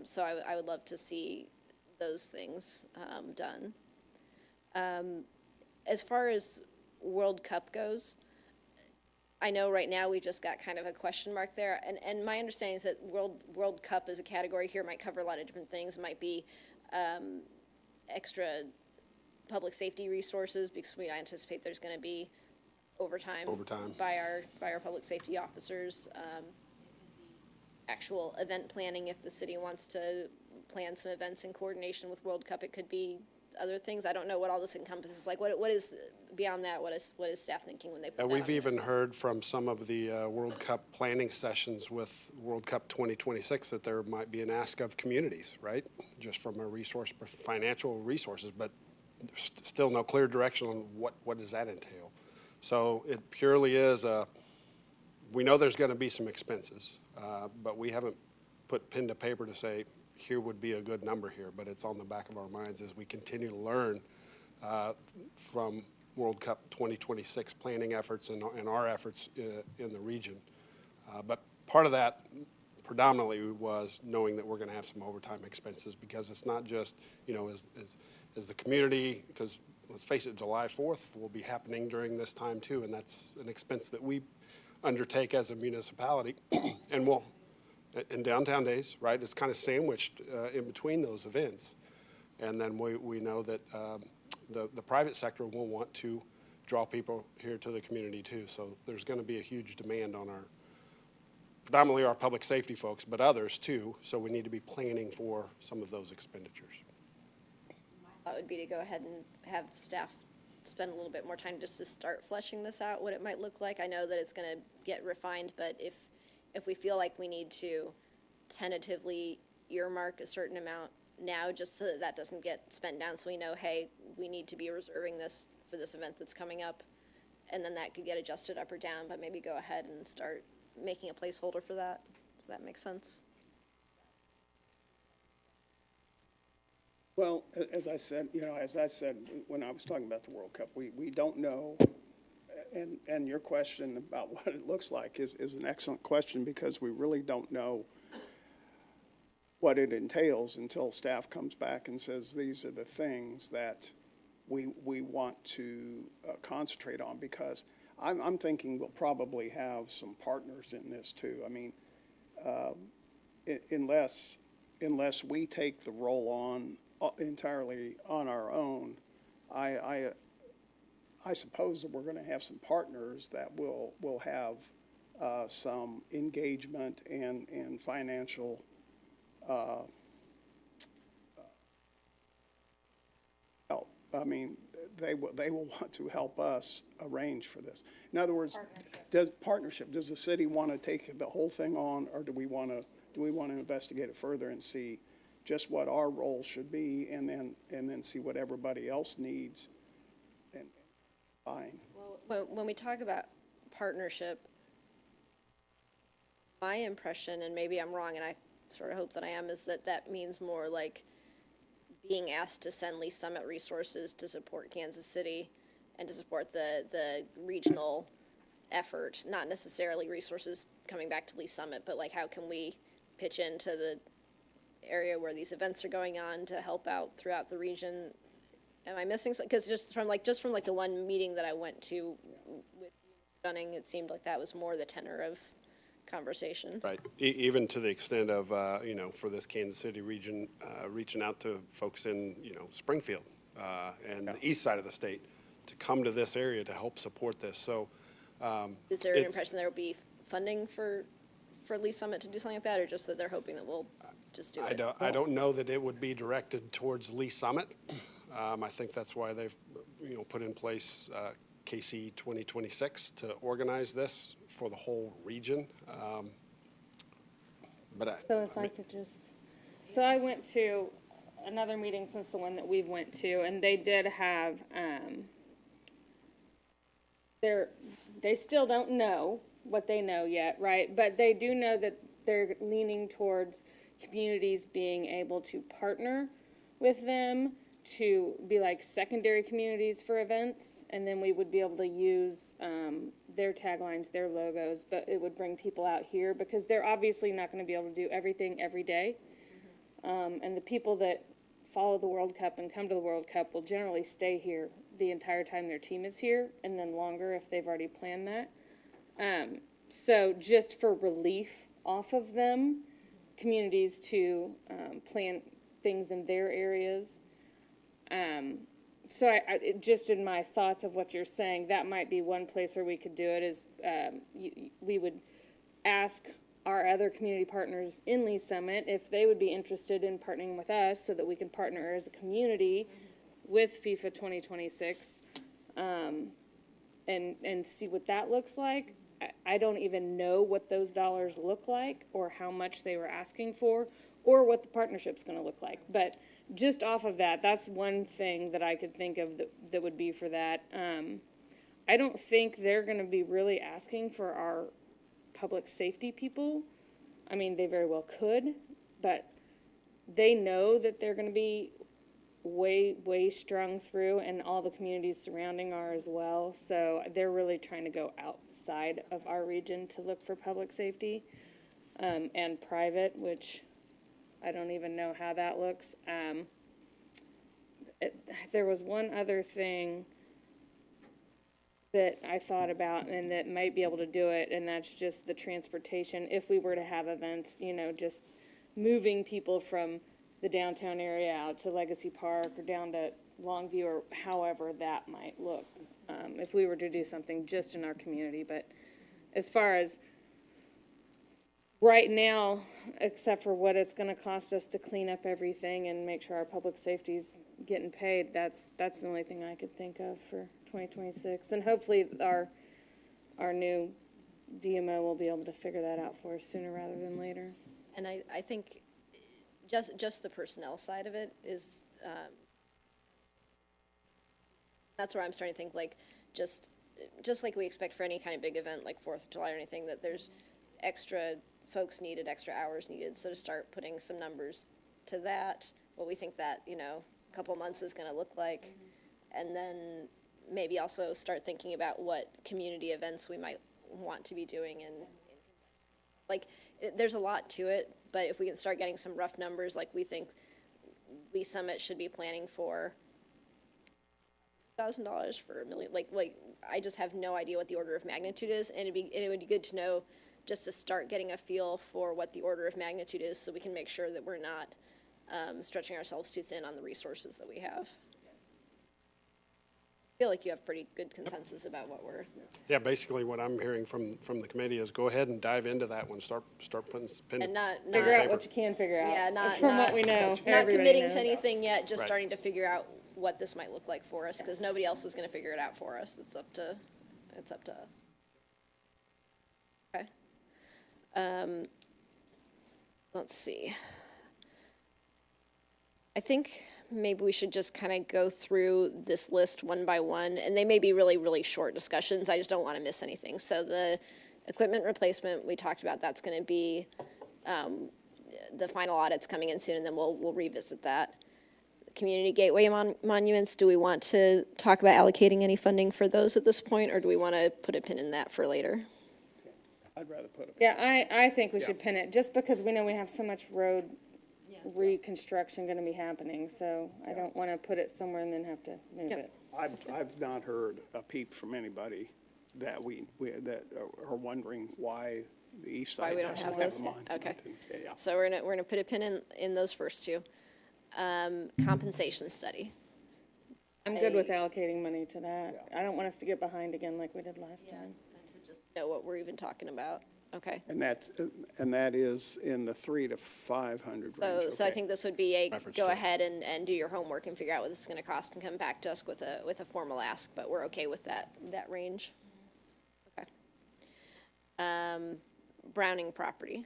So I would love to see those things done. As far as World Cup goes, I know right now we've just got kind of a question mark there. And my understanding is that World Cup as a category here might cover a lot of different things. It might be extra public safety resources, because we anticipate there's going to be overtime by our public safety officers. Actual event planning, if the city wants to plan some events in coordination with World Cup, it could be other things. I don't know what all this encompasses. What is beyond that? What is staff thinking when they put that we've even heard from some of the World Cup planning sessions with World Cup 2026 that there might be an ask of communities, right? Just from a financial resources, but still no clear direction on what does that entail. So it purely is we know there's going to be some expenses, but we haven't put pen to paper to say, here would be a good number here, but it's on the back of our minds as we continue to learn from World Cup 2026 planning efforts and our efforts in the region. But part of that predominantly was knowing that we're going to have some overtime expenses, because it's not just, as the community, because let's face it, July 4th will be happening during this time too, and that's an expense that we undertake as a municipality, and we'll, in downtown days, right, it's kind of sandwiched in between those events. And then we know that the private sector will want to draw people here to the community too. So there's going to be a huge demand on predominantly our public safety folks, but others too. So we need to be planning for some of those expenditures. That would be to go ahead and have staff spend a little bit more time just to start fleshing this out, what it might look like. I know that it's going to get refined, but if we feel like we need to tentatively earmark a certain amount now, just so that doesn't get spent down, so we know, hey, we need to be reserving this for this event that's coming up, and then that could get adjusted up or down, but maybe go ahead and start making a placeholder for that. Does that make sense? Well, as I said when I was talking about the World Cup, we don't know, and your question about what it looks like is an excellent question, because we really don't know what it entails until staff comes back and says these are the things that we want to concentrate on, because I'm thinking we'll probably have some partners in this too. I mean, unless we take the role on entirely on our own, I suppose that we're going to have some partners that will have some engagement and financial help. I mean, they will want to help us arrange for this. In other words, does the city want to take the whole thing on, or do we want to investigate it further and see just what our role should be, and then see what everybody else needs, and fine. Well, when we talk about partnership, my impression, and maybe I'm wrong, and I sort of hope that I am, is that means more like being asked to send Lee Summit resources to support Kansas City and to support the regional effort, not necessarily resources coming back to Lee Summit, but like how can we pitch into the area where these events are going on to help out throughout the region. Am I missing something? Because just from the one meeting that I went to with Dunning, it seemed like that was more the tenor of conversation. Right. Even to the extent of, for this Kansas City region, reaching out to folks in, Springfield and the east side of the state to come to this area to help support this. So is there an impression there will be funding for Lee Summit to do something like that, or just that they're hoping that we'll just do it? I don't know that it would be directed towards Lee Summit. I think that's why they've, put in place KC 2026 to organize this for the whole region. So I went to another meeting since the one that we've went to, and they did have, they still don't know what they know yet, right? But they do know that they're leaning towards communities being able to partner with them to be like secondary communities for events, and then we would be able to use their taglines, their logos, but it would bring people out here because they're obviously not going to be able to do everything every day. And the people that follow the World Cup and come to the World Cup will generally stay here the entire time their team is here, and then longer if they've already planned that. So just for relief off of them, communities to plan things in their areas. So I just in my thoughts of what you're saying, that might be one place where we could do it is we would ask our other community partners in Lee Summit if they would be interested in partnering with us so that we can partner as a community with FIFA 2026 and see what that looks like. I don't even know what those dollars look like or how much they were asking for or what the partnership's going to look like. But just off of that, that's one thing that I could think of that would be for that. I don't think they're gonna be really asking for our public safety people. I mean, they very well could, but they know that they're gonna be way strung through, and all the communities surrounding are as well. So they're really trying to go outside of our region to look for public safety, and private, which I don't even know how that looks. There was one other thing that I thought about and that might be able to do it, and that's just the transportation. If we were to have events, you know, just moving people from the downtown area out to Legacy Park or down to Longview, or however that might look, if we were to do something just in our community. But as far as right now, except for what it's gonna cost us to clean up everything and make sure our public safety's getting paid, that's the only thing I could think of for 2026. And hopefully our new DMO will be able to figure that out for us sooner rather than later. And I think just the personnel side of it is, that's where I'm starting to think, like, just like we expect for any kind of big event like 4th of July or anything, that there's extra folks needed, extra hours needed. So to start putting some numbers to that, what we think that, you know, a couple months is gonna look like, and then maybe also start thinking about what community events we might want to be doing. And like, there's a lot to it, but if we can start getting some rough numbers, like we think Lee Summit should be planning for $1,000 for $1 million. Like I just have no idea what the order of magnitude is, and it would be good to know, just to start getting a feel for what the order of magnitude is, so we can make sure that we're not stretching ourselves too thin on the resources that we have. I feel like you have pretty good consensus about what we're. Yeah, basically what I'm hearing from the committee is go ahead and dive into that one, start putting pen. And not Figure out what you can figure out. Yeah, not from what we know. Not committing knows. to anything yet, just Right. starting to figure out what this might look like for us, because nobody else is going to figure it out for us. It's up to us. Okay. Let's see. I think maybe we should just kind of go through this list one by one, and they may be really, really short discussions. I just don't want to miss anything. So the equipment replacement, we talked about, that's going to be, the final audit's coming in soon, and then we'll revisit that. Community gateway monuments, do we want to talk about allocating any funding for those at this point, or do we want to put a pin in that for later? I'd rather put it. Yeah, I think we should pin it, just because we know we have so much road reconstruction gonna be happening, so I don't wanna put it somewhere and then have to move it. I've not heard a peep from anybody that that are wondering why the east Why side we don't doesn't have have those? a monument. Okay. Yeah. So we're gonna put a pin in those first two. Compensation study. I'm good with allocating money to that. I don't want us to get behind again like we did last time. And to just know what we're even talking about. Okay. And that is in the 300 to 500 range. So I think this would be a Reference go to it. ahead and do your homework and figure out what this is gonna cost and come back to us with a formal ask, but we're okay with that range. Okay. Browning property.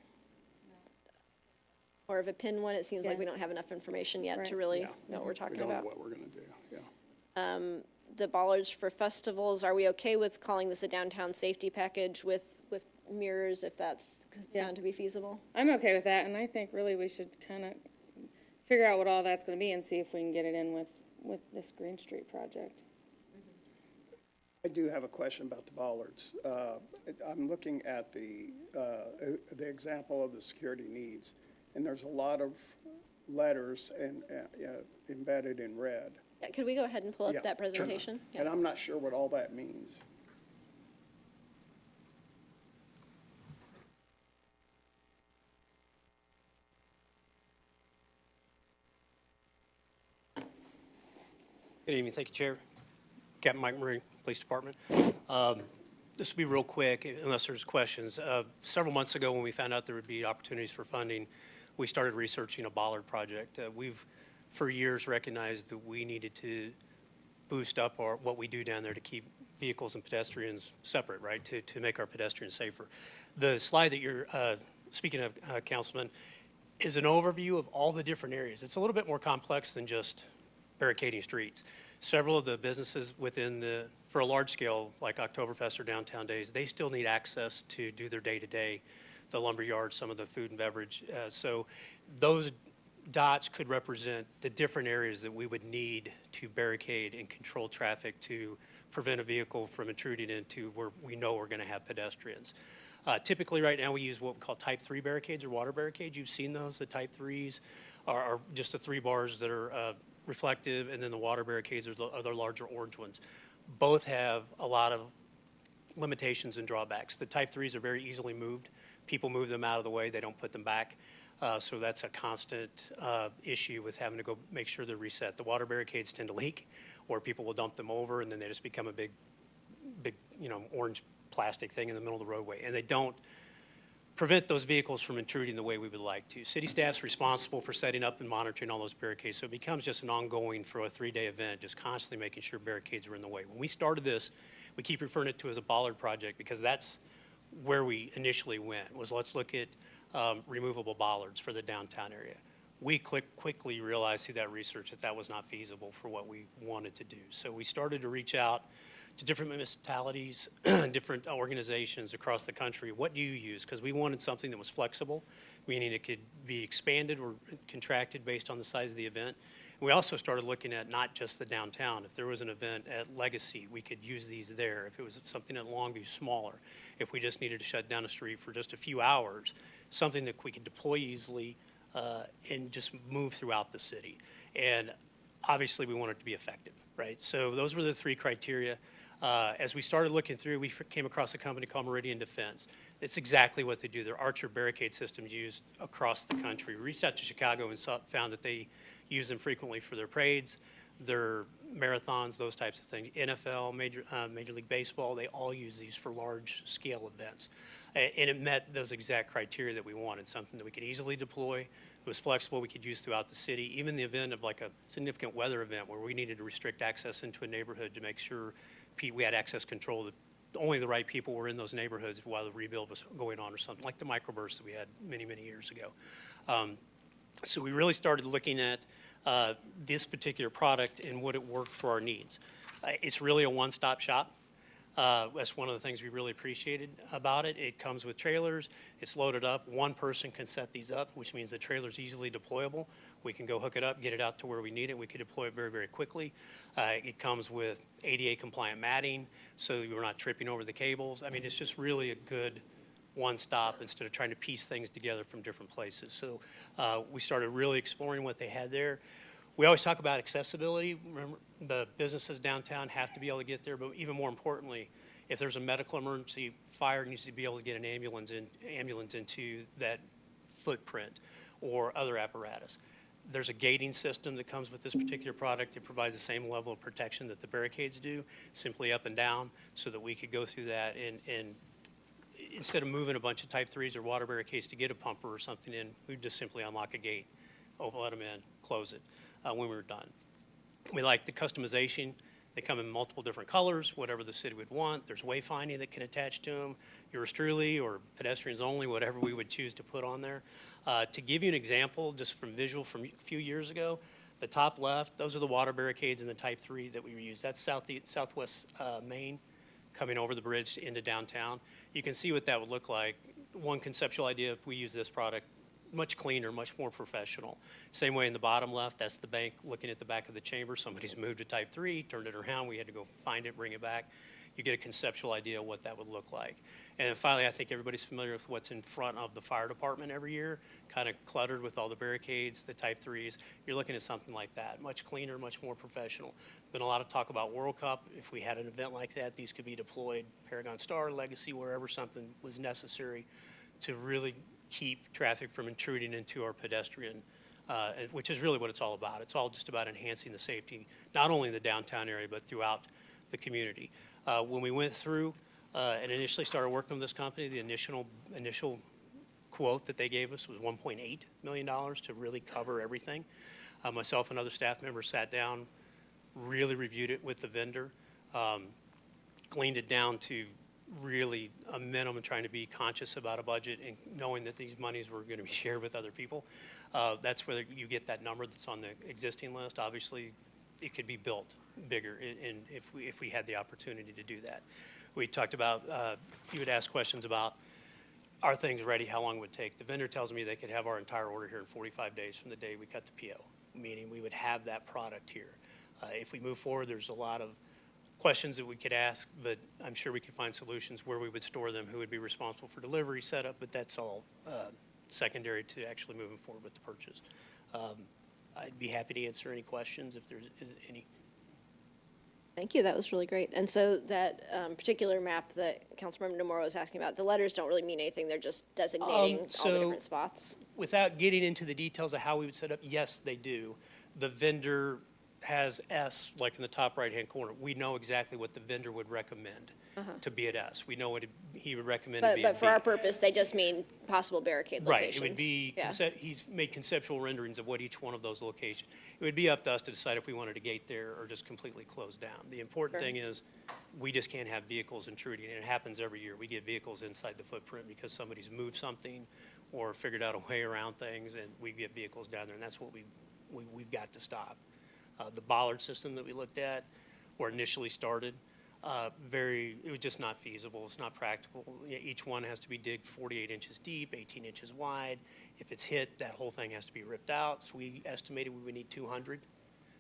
More of a pin one, it seems like we don't have enough information yet to really know what we're talking We don't know about. what we're gonna do, yeah. The bollards for festivals, are we okay with calling this a downtown safety package with mirrors if that's found to be feasible? I'm okay with that, and I think really we should kind of figure out what all that's gonna be and see if we can get it in with this Green Street project. I do have a question about the bollards. I'm looking at the example of the security needs, and there's a lot of letters and embedded in red. Yeah, could we go ahead and pull up Yeah, that sure. presentation? Yeah. And I'm not sure what all that means. Good evening. Thank you, Chair. Captain Mike Marie, Police Department. This will be real quick, unless there's questions. Several months ago, when we found out there would be opportunities for funding, we started researching a bollard project. We've, for years, recognized that we needed to boost up what we do down there to keep vehicles and pedestrians separate, right, to make our pedestrians safer. The slide that you're speaking of, Councilman, is an overview of all the different areas. It's a little bit more complex than just barricading streets. several of the businesses for a large scale, like Oktoberfest or Downtown Days, they still need access to do their day-to-day, the lumber yards, some of the food and beverage. So those dots could represent the different areas that we would need to barricade and control traffic to prevent a vehicle from intruding into where we know we're going to have pedestrians. Typically right now we use what we call type 3 barricades or water barricades. You've seen those. The type 3s are just the 3 bars that are reflective, and then the water barricades are the larger orange ones. Both have a lot of limitations and drawbacks. The type 3s are very easily moved. People move them out of the way. They don't put them back. So that's a constant issue with having to go make sure they're reset. The water barricades tend to leak, or people will dump them over, and then they just become a big, orange plastic thing in the middle of the roadway. And they don't prevent those vehicles from intruding the way we would like to. City staff's responsible for setting up and monitoring all those barricades, so it becomes just an ongoing for a 3-day event, just constantly making sure barricades are in the way. When we started this, we keep referring to it as a bollard project because that's where we initially went, was let's look at removable bollards for the downtown area. We quickly realized through that research that that was not feasible for what we wanted to do. So we started to reach out to different municipalities, different organizations across the country. What do you use? Because we wanted something that was flexible, meaning it could be expanded or contracted based on the size of the event. We also started looking at not just the downtown. If there was an event at Legacy, we could use these there. If it was something at Longview, smaller. If we just needed to shut down a street for just a few hours, something that we could deploy easily and just move throughout the city. And obviously we want it to be effective, right? So those were the 3 criteria. As we started looking through, we came across a company called Meridian Defense. It's exactly what they do. They're Archer barricade systems used across the country. We reached out to Chicago and found that they use them frequently for their parades, their marathons, those types of things. NFL, Major League Baseball, they all use these for large-scale events. And it met those exact criteria that we wanted, something that we could easily deploy. It was flexible, we could use throughout the city. Even the event of like a significant weather event where we needed to restrict access into a neighborhood to make sure we had access control, that only the right people were in those neighborhoods while the rebuild was going on, or something like the microbursts that we had many, many years ago. So we really started looking at this particular product and would it work for our needs. It's really a one-stop shop. That's one of the things we really appreciated about it. It comes with trailers. It's loaded up. One person can set these up, which means the trailer's easily deployable. We can go hook it up, get it out to where we need it. We can deploy it very, very quickly. It comes with ADA compliant matting, so we're not tripping over the cables. I mean, it's just really a good one-stop instead of trying to piece things together from different places. So we started really exploring what they had there. We always talk about accessibility. Remember, the businesses downtown have to be able to get there, but even more importantly, if there's a medical emergency, fire needs to be able to get an ambulance into that footprint or other apparatus. There's a gating system that comes with this particular product. It provides the same level of protection that the barricades do, simply up and down, so that we could go through that and instead of moving a bunch of type 3s or water barricades to get a pumper or something in, we'd just simply unlock a gate, let them in, close it when we were done. We like the customization. They come in multiple different colors, whatever the city would want. There's wayfinding that can attach to them, yours truly or pedestrians only, whatever we would choose to put on there. To give you an example, just from visual from a few years ago, the top left, those are the water barricades in the type 3 that we use. That's Southwest Main, coming over the bridge into downtown. You can see what that would look like. One conceptual idea, if we use this product, much cleaner, much more professional. Same way in the bottom left, that's the bank looking at the back of the chamber. Somebody's moved to type 3, turned it around. We had to go find it, bring it back. You get a conceptual idea of what that would look like. And then finally, I think everybody's familiar with what's in front of the fire department every year, kind of cluttered with all the barricades, the type 3s. You're looking at something like that, much cleaner, much more professional. Been a lot of talk about World Cup. If we had an event like that, these could be deployed, Paragon Star, Legacy, wherever something was necessary to really keep traffic from intruding into our pedestrian, which is really what it's all about. It's all just about enhancing the safety, not only in the downtown area, but throughout the community. When we went through and initially started working with this company, the initial quote that they gave us was $1.8 million to really cover everything. Myself and other staff members sat down, really reviewed it with the vendor, cleaned it down to really a minimum, trying to be conscious about a budget and knowing that these monies were going to be shared with other people. That's where you get that number that's on the existing list. Obviously, it could be built bigger in if we had the opportunity to do that. We talked about, you would ask questions about, are things ready, how long it would take? The vendor tells me they could have our entire order here in 45 days from the day we cut the PO, meaning we would have that product here. If we move forward, there's a lot of questions that we could ask, but I'm sure we could find solutions where we would store them, who would be responsible for delivery setup, but that's all secondary to actually moving forward with the purchase. I'd be happy to answer any questions if there's any. Thank you, that was really great. And so that particular map that Councilmember Nomura was asking about, the letters don't really mean anything, they're just designating all the different spots? Without getting into the details of how we would set up, yes, they do. The vendor has S, like in the top right-hand corner. We know exactly what the vendor would recommend to be at S. We know what he would recommend to be at But for B. our purpose, they just mean possible barricade Right, locations. it would be, Yeah. he's made conceptual renderings of what each one of those locations. It would be up to us to decide if we wanted to gate there or just completely close down. The important Sure. thing is, we just can't have vehicles intruding, and it happens every year. We get vehicles inside the footprint because somebody's moved something or figured out a way around things, and we get vehicles down there, and that's what we've got to stop. The bollard system that we looked at, or initially started, it was just not feasible, it's not practical. Each one has to be digged 48 inches deep, 18 inches wide. If it's hit, that whole thing has to be ripped out. So we estimated we would need 200.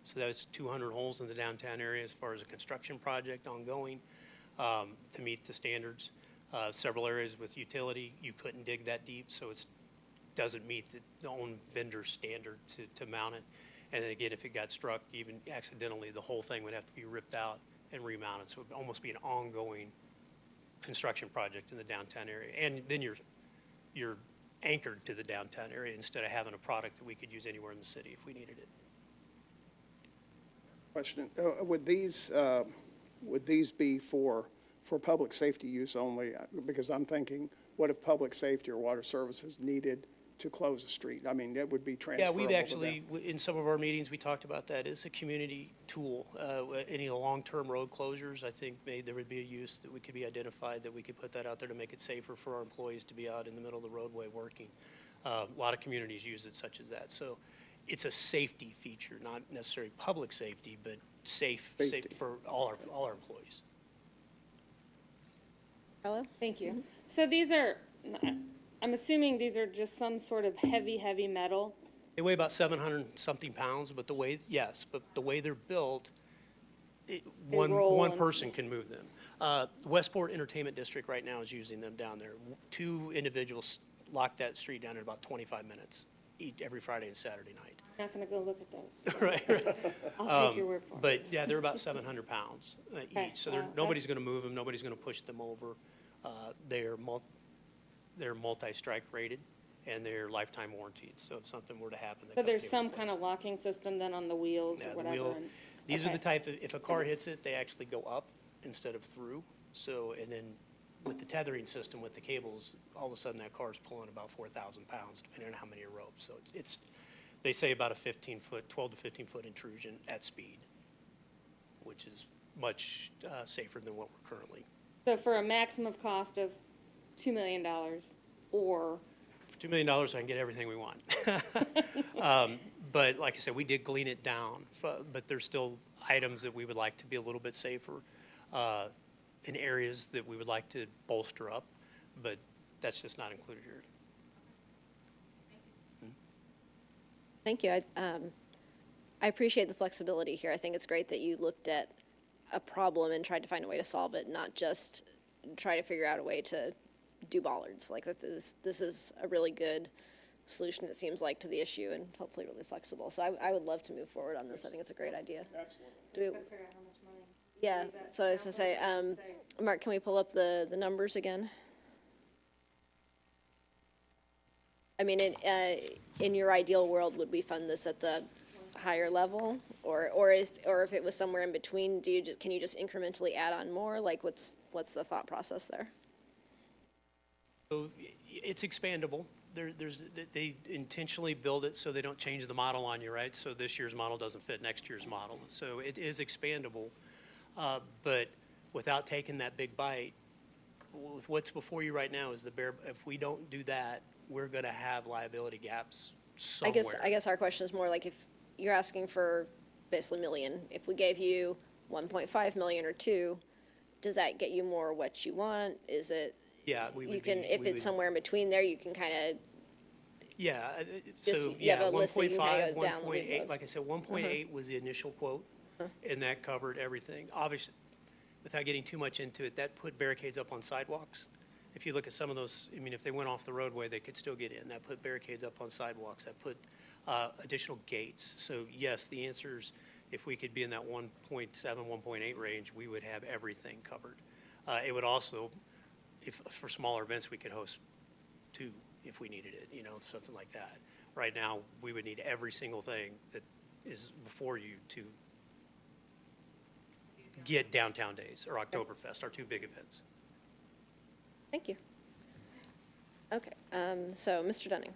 So that's 200 holes in the downtown area as far as a construction project ongoing to meet the standards. Several areas with utility, you couldn't dig that deep, so it doesn't meet the own vendor standard to mount it. And then again, if it got struck even accidentally, the whole thing would have to be ripped out and remounted. So it would almost be an ongoing construction project in the downtown area. And then you're anchored to the downtown area instead of having a product that we could use anywhere in the city if we needed it. Question, would these be for public safety use only? Because I'm thinking, what if public safety or water services needed to close a street? I mean, that would be transferable. Yeah, we've actually, in some of our meetings, we talked about that. It's a community tool. Any long-term road closures, I think there would be a use that could be identified, that we could put that out there to make it safer for our employees to be out in the middle of the roadway working. A lot of communities use it such as that. So it's a safety feature, not necessarily public safety, but safe for all our employees. Carla? Thank you. So these are, I'm assuming these are just some sort of heavy metal. They weigh about 700 something pounds, but the way they're built, one person can move them. Westport Entertainment District right now is using them down there. 2 individuals lock that street down in about 25 minutes every Friday and Saturday night. Not going to go look at those. Right. I'll take your word for it. But yeah, they're about 700 pounds Okay. each. So nobody's going to move them. Nobody's going to push them over. They're multi-strike rated, and they're lifetime warranted. So if something were to happen, So there's some kind of locking system then on the wheels or whatever. These are the type of, if a car hits it, they actually go up instead of through. So, and then with the tethering system with the cables, all of a sudden that car's pulling about 4,000 pounds, depending on how many are ropes. So it's they say about a 12 to 15 foot intrusion at speed, which is much safer than what we're currently. So for a maximum cost of $2 million, or? For $2 million, I can get everything we want. But like I said, we did glean it down, but there's still items that we would like to be a little bit safer in areas that we would like to bolster up, but that's just not included here. Thank you. I appreciate the flexibility here. I think it's great that you looked at a problem and tried to find a way to solve it, not just try to figure out a way to do bollards. Like that, this is a really good solution, it seems like, to the issue, and hopefully really flexible. So I would love to move forward on this. I think it's a great idea. Absolutely. Figure out how much money. Yeah, so I was going to say, Mark, can we pull up the numbers again? I mean, in your ideal world, would we fund this at the higher level, or if it was somewhere in between? Can you just incrementally add on more? Like, what's the thought process there? So it's expandable. They intentionally build it so they don't change the model on you, right? So this year's model doesn't fit next year's model. So it is expandable, but without taking that big bite, with what's before you right now is the bare. If we don't do that, we're going to have liability gaps somewhere. I guess our question is more like, if you're asking for basically million. If we gave you 1.5 million or 2, does that get you more what you want? Is it? Yeah, we would You can, be- if we it's would- somewhere in between there, you can kind of, Yeah, Just- so, you have yeah, a list that you can kinda 1.5, go down the 1.8, list. like I said, 1.8 was the initial quote, and that covered everything. Obviously, without getting too much into it, that put barricades up on sidewalks. If you look at some of those, I mean, if they went off the roadway, they could still get in. That put barricades up on sidewalks. That put additional gates. So yes, the answer is, if we could be in that 1.7, 1.8 range, we would have everything covered. It would also, if, for smaller events, we could host 2 if we needed it, something like that. Right now, we would need every single thing that is before you to get Downtown Days or Oktoberfest, our 2 big events. thank you. Okay, so Mr. Dunning.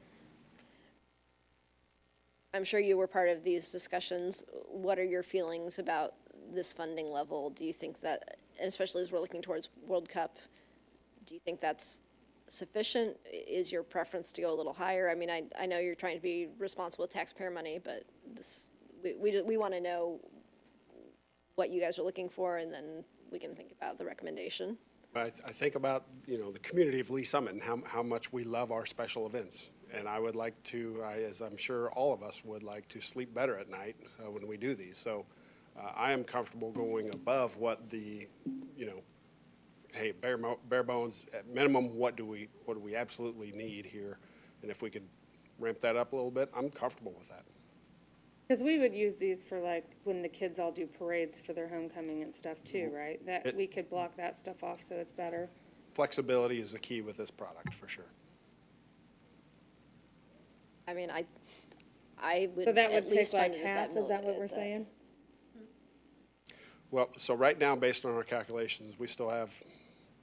I'm sure you were part of these discussions. What are your feelings about this funding level? Do you think that, and especially as we're looking towards World Cup, do you think that's sufficient? Is your preference to go a little higher? I mean, I know you're trying to be responsible with taxpayer money, but we want to know what you guys are looking for, and then we can think about the recommendation. I think about, the community of Lee Summit and how much we love our special events. And I would like to, as I'm sure all of us would like to sleep better at night when we do these. So I am comfortable going above what the, hey, bare bones, at minimum, what do we absolutely need here? And if we could ramp that up a little bit, I'm comfortable with that. Because we would use these for like when the kids all do parades for their homecoming and stuff too, right? That we could block that stuff off so it's better. Flexibility is the key with this product, for sure. I mean, I would So that would at least take like fund it at half, is that what we're saying? Well, so right now, based on our calculations, we still have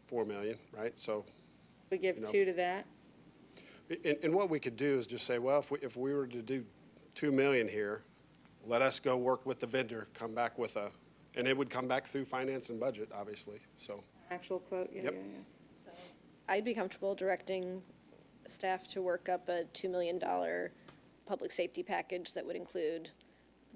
4 million, right? So, We give 2 to that? and what we could do is just say, well, if we were to do 2 million here, let us go work with the vendor, come back with and it would come back through finance and budget, obviously, so. Actual quote, yeah, Yep. yeah. I'd be comfortable directing staff to work up a $2 million public safety package that would include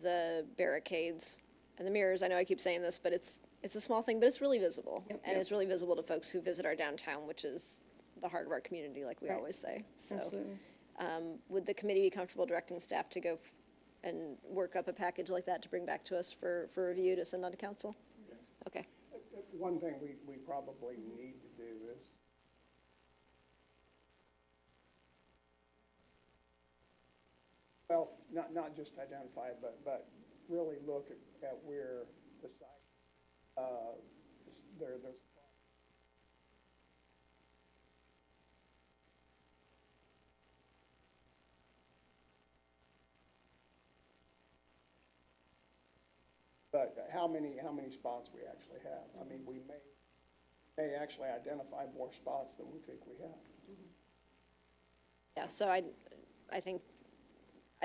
the barricades and the mirrors. I know I keep saying this, but it's a small thing, but it's really visible. And it's really visible to folks who visit our downtown, which is the heart of our community, like we always say. So, Absolutely. would the committee be comfortable directing staff to go and work up a package like that to bring back to us for review to send on to council? Yes. Okay. One thing we probably need to do is well, not just identify it, but really look at where the site, there's but how many spots we actually have. I mean, we may actually identify more spots than we think we have. Yeah, so I think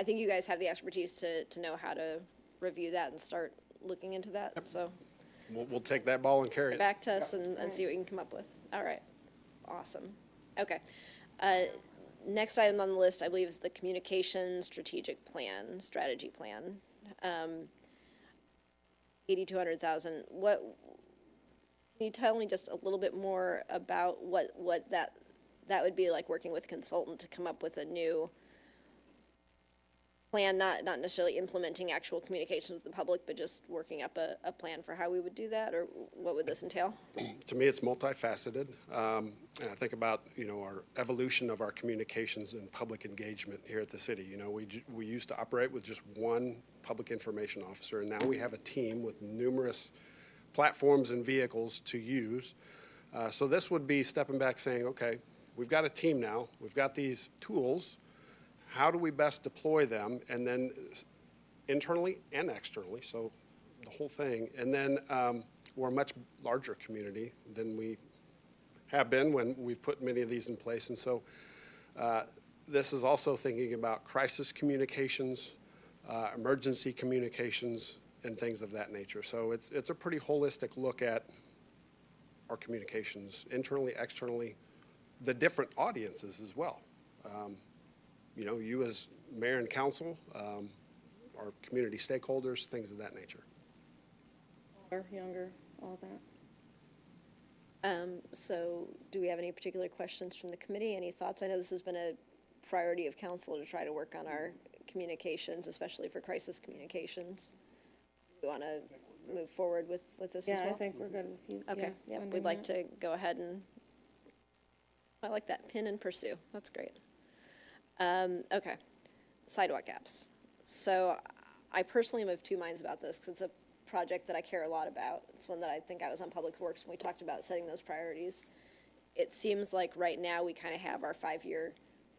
you guys have the expertise to know how to review that and start looking into that, so We'll take that ball and carry it. back to us and see what you can come up with. All right, awesome. Okay. Next item on the list, I believe, is the communication strategy plan. 80 to 100,000. What, can you tell me just a little bit more about what that would be like, working with a consultant to come up with a new plan, not necessarily implementing actual communications with the public, but just working up a plan for how we would do that, or what would this entail? To me, it's multifaceted, and I think about, our evolution of our communications and public engagement here at the city. We used to operate with just one public information officer, and now we have a team with numerous platforms and vehicles to use. So this would be stepping back saying, okay, we've got a team now, we've got these tools, how do we best deploy them, and then internally and externally, so the whole thing. And then we're a much larger community than we have been when we've put many of these in place. And so this is also thinking about crisis communications, emergency communications, and things of that nature. So it's a pretty holistic look at our communications, internally, externally, the different audiences as well. You as mayor and council, our community stakeholders, things of that nature. Or younger, all that. So do we have any particular questions from the committee? Any thoughts? I know this has been a priority of council to try to work on our communications, especially for crisis communications. We want to move forward with this as well? Yeah, I think we're good with you. Okay, yeah, we'd like to go ahead and, I like that, pin and pursue. That's great. Okay, sidewalk gaps. So I personally am of two minds about this because it's a project that I care a lot about. It's one that I think I was on Public Works when we talked about setting those priorities. It seems like right now we kind of have our 5-year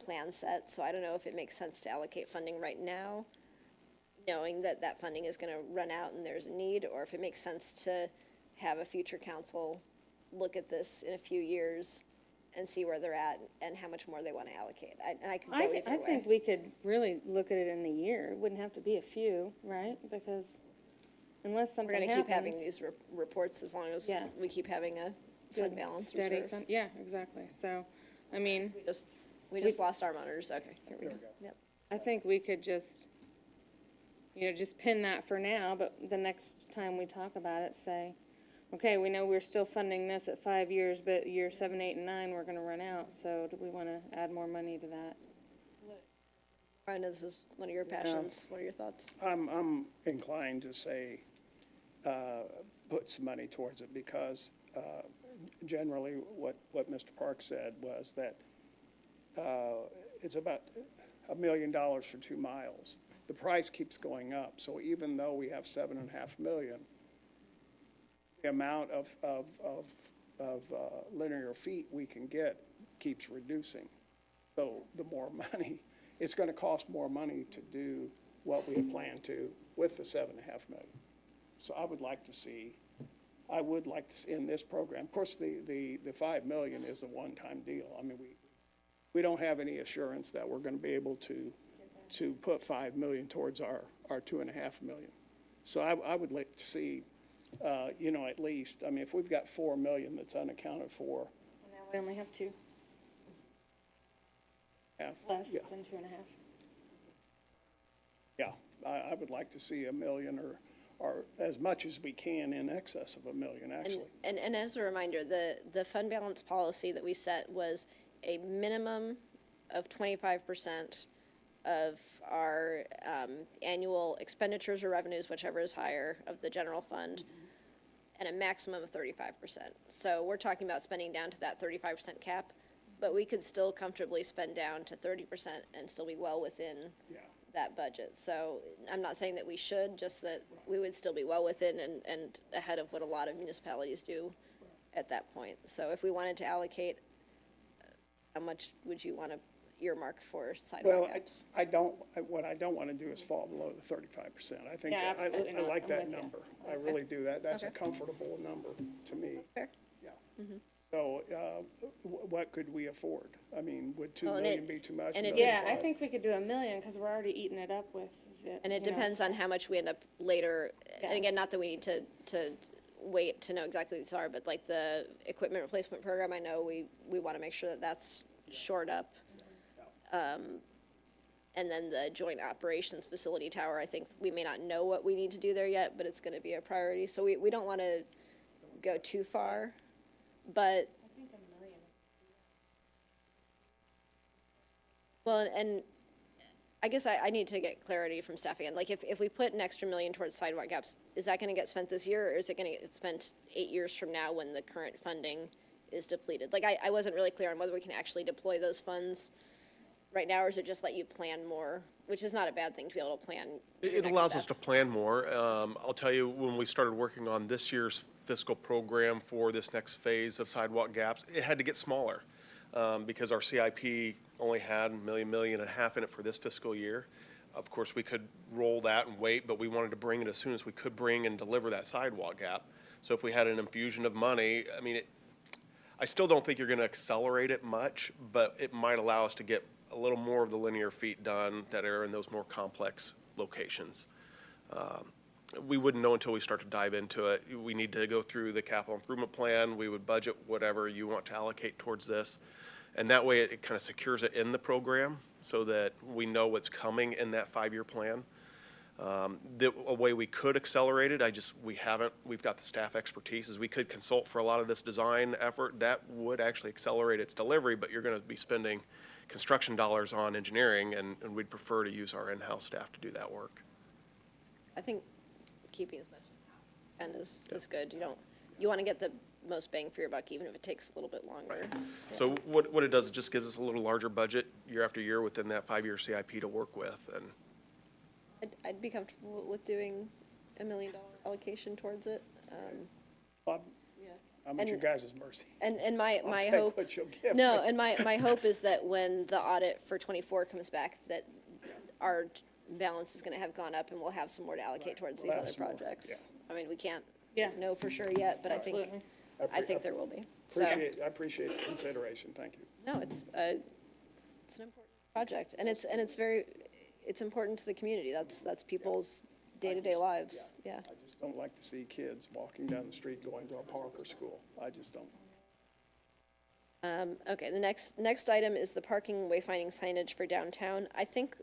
plan set, so I don't know if it makes sense to allocate funding right now, knowing that that funding is going to run out and there's a need, or if it makes sense to have a future council look at this in a few years and see where they're at and how much more they want to allocate. I could go either way. I think we could really look at it in a year. It wouldn't have to be a few, right? Because unless something happens. We're going to keep having these reports as long as we keep having a fund balance steady reserve. yeah, exactly. So, I mean. We just lost our monitors. Okay, here we go. Yep. I think we could just, just pin that for now, but the next time we talk about it, say, okay, we know we're still funding this at 5 years, but year 7, 8, and 9, we're gonna run out, so do we wanna add more money to that? I know this is one of your passions. What are your thoughts? I'm inclined to say, put some money towards it because, generally what Mr. Park said was that, it's about $1 million for 2 miles. The price keeps going up, so even though we have 7.5 million, the amount of linear feet we can get keeps reducing. So the more money, it's going to cost more money to do what we had planned to with the 7.5 million. So I would like to see in this program, of course, the 5 million is a one-time deal. I mean, we don't have any assurance that we're going to be able to put 5 million towards our 2.5 million. So I would like to see, at least, I mean, if we've got 4 million that's unaccounted for. Well, now we only have 2. Less than 2.5. Yeah, I would like to see 1 million or as much as we can in excess of 1 million, actually. And as a reminder, the fund balance policy that we set was a minimum of 25% of our annual expenditures or revenues, whichever is higher, of the general fund, and a maximum of 35%. So we're talking about spending down to that 35% cap, but we could still comfortably spend down to 30% and still be well within that budget. So I'm not saying that we should, just that we would still be well within and ahead of what a lot of municipalities do at that point. So if we wanted to allocate, how much would you want to earmark for sidewalk gaps? What I don't want to do is fall below the 35%. I think, Yeah, absolutely I not. like I'm that with you. number. I really do. That's a comfortable number to me. That's fair. Yeah. So, what could we afford? I mean, would 2 Well, and million it- be too much? and it Yeah, I think we could do 1 million because we're already eating it up with it. And it depends on how much we end up later. And again, not that we need to wait to know exactly what these are, but like the equipment replacement program, I know we want to make sure that that's shored up. And then the joint operations facility tower, I think we may not know what we need to do there yet, but it's going to be a priority. So we don't want to go too far, but. I think 1 million. Well, and I guess I need to get clarity from staff again. Like if we put an extra $1 million towards sidewalk gaps, is that going to get spent this year, or is it going to get spent 8 years from now when the current funding is depleted? Like I wasn't really clear on whether we can actually deploy those funds right now, or is it just let you plan more, which is not a bad thing to be able to plan. It allows us to plan more. I'll tell you, when we started working on this year's fiscal program for this next phase of sidewalk gaps, it had to get smaller because our CIP only had $1.5 million in it for this fiscal year. Of course, we could roll that and wait, but we wanted to bring it as soon as we could bring and deliver that sidewalk gap. So if we had an infusion of money, I mean, I still don't think you're going to accelerate it much, but it might allow us to get a little more of the linear feet done that are in those more complex locations. We wouldn't know until we start to dive into it. We need to go through the capital improvement plan. We would budget whatever you want to allocate towards this. And that way it kind of secures it in the program so that we know what's coming in that 5-year plan. A way we could accelerate it, we've got the staff expertise, is we could consult for a lot of this design effort. That would actually accelerate its delivery, but you're going to be spending construction dollars on engineering, and we'd prefer to use our in-house staff to do that work. I think keeping as much and is good. You want to get the most bang for your buck, even if it takes a little bit longer. Right. Yeah. So what it does, it just gives us a little larger budget year after year within that 5-year CIP to work with. And I'd be comfortable with doing $1 million allocation towards it. Bob, Yeah. I'm at your guys' mercy. And my I'll take hope, what you'll give no, me. and my hope is that when the audit for 24 comes back, that our balance is going to have gone up and we'll have some more to allocate towards these We'll have other some more, projects. yeah. I mean, we can't Yeah. know for sure yet, but I think there will be. So, I appreciate the consideration, thank you. no, it's an important project, and it's important to the community. That's people's day-to-day lives. Yeah. I just don't like to see kids walking down the street going to a park or school. I just don't. Okay, the next item is the parking wayfinding signage for downtown. I think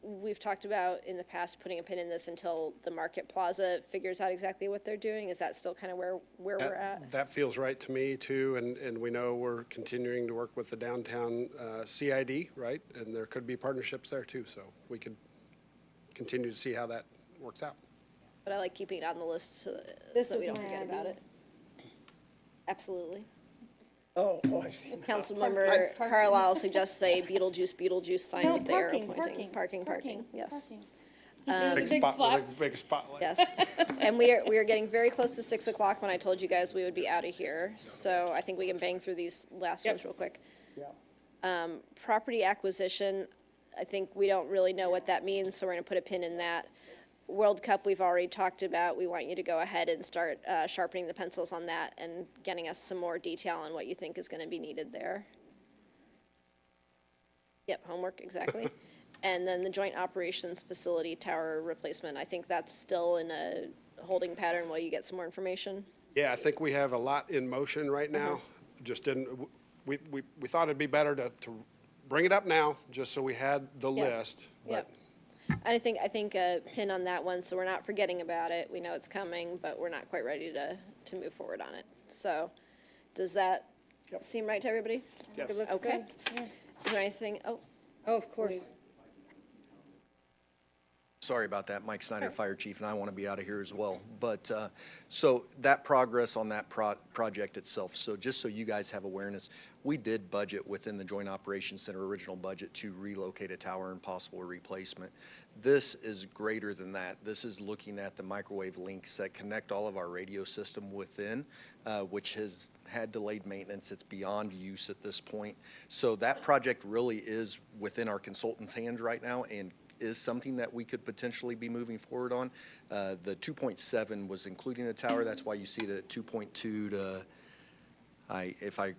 we've talked about in the past putting a pin in this until the Market Plaza figures out exactly what they're doing. Is that still kind of where we're at? That feels right to me too, and we know we're continuing to work with the downtown CID, right? And there could be partnerships there too, so we could continue to see how that works out. But I like keeping it on the list so This that we is don't my forget about idea. it. Absolutely. Oh, I've seen that. Councilmember Carlisle suggests a Beetlejuice sign No, with the arrow parking, pointing. parking, Yes. Big spotlight. Yes, and we are getting very close to 6 o'clock when I told you guys we would be out of here, so I think we can bang through these last ones real quick. Yeah. Property acquisition, I think we don't really know what that means, so we're gonna put a pin in that. World Cup, we've already talked about. We want you to go ahead and start sharpening the pencils on that and getting us some more detail on what you think is gonna be needed there. Yep, homework, exactly. And then the Joint Operations Facility Tower replacement, I think that's still in a holding pattern while you get some more information. Yeah, I think we have a lot in motion right now. Just didn't, we thought it'd be better to bring it up now, just so we had the list. But Yep. And I think a pin on that one, so we're not forgetting about it. We know it's coming, but we're not quite ready to move forward on it. So, does that seem right to everybody? Yes. Okay. Is there anything, Oh, of course. Sorry about that, Mike Snyder, Fire Chief, and I want to be out of here as well. But, so that progress on that project itself, so just so you guys have awareness, we did budget within the Joint Operations Center original budget to relocate a tower and possible replacement. This is greater than that. This is looking at the microwave links that connect all of our radio system within, which has had delayed maintenance. It's beyond use at this point. So that project really is within our consultant's hands right now and is something that we could potentially be moving forward on. The 2.7 was including the tower. That's why you see it at 2.2 to 2.3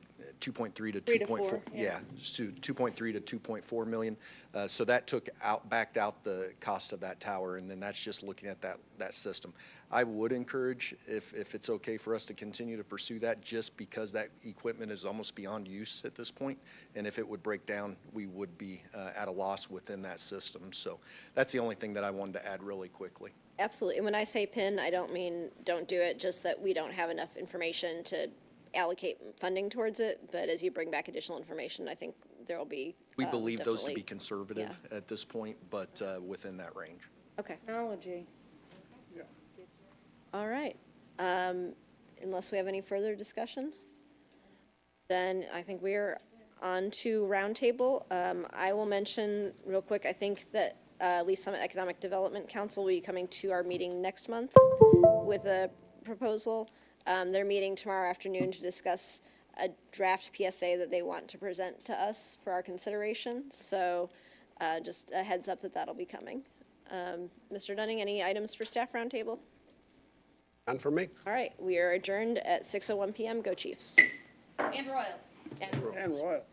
to 2.4, yeah, so 2.3 to 2.4 million. So that backed out the cost of that tower, and then that's just looking at that system. I would encourage, if it's okay for us to continue to pursue that, just because that equipment is almost beyond use at this point, and if it would break down, we would be at a loss within that system. So that's the only thing that I wanted to add really quickly. absolutely. And when I say pin, I don't mean don't do it, just that we don't have enough information to allocate funding towards it, but as you bring back additional information, I think there will be We believe those to definitely- be conservative at this point, but within that range. Okay, Technology. all right. Unless we have any further discussion, then I think we're on to Roundtable. I will mention real quick, I think that Lee Summit Economic Development Council will be coming to our meeting next month with a proposal. They're meeting tomorrow afternoon to discuss a draft PSA that they want to present to us for our consideration. So just a heads up that that'll be coming. Mr. Dunning, any items for staff roundtable? None for me. All right, we are adjourned at 6:01 PM. Go Chiefs. And Royals. And Royal.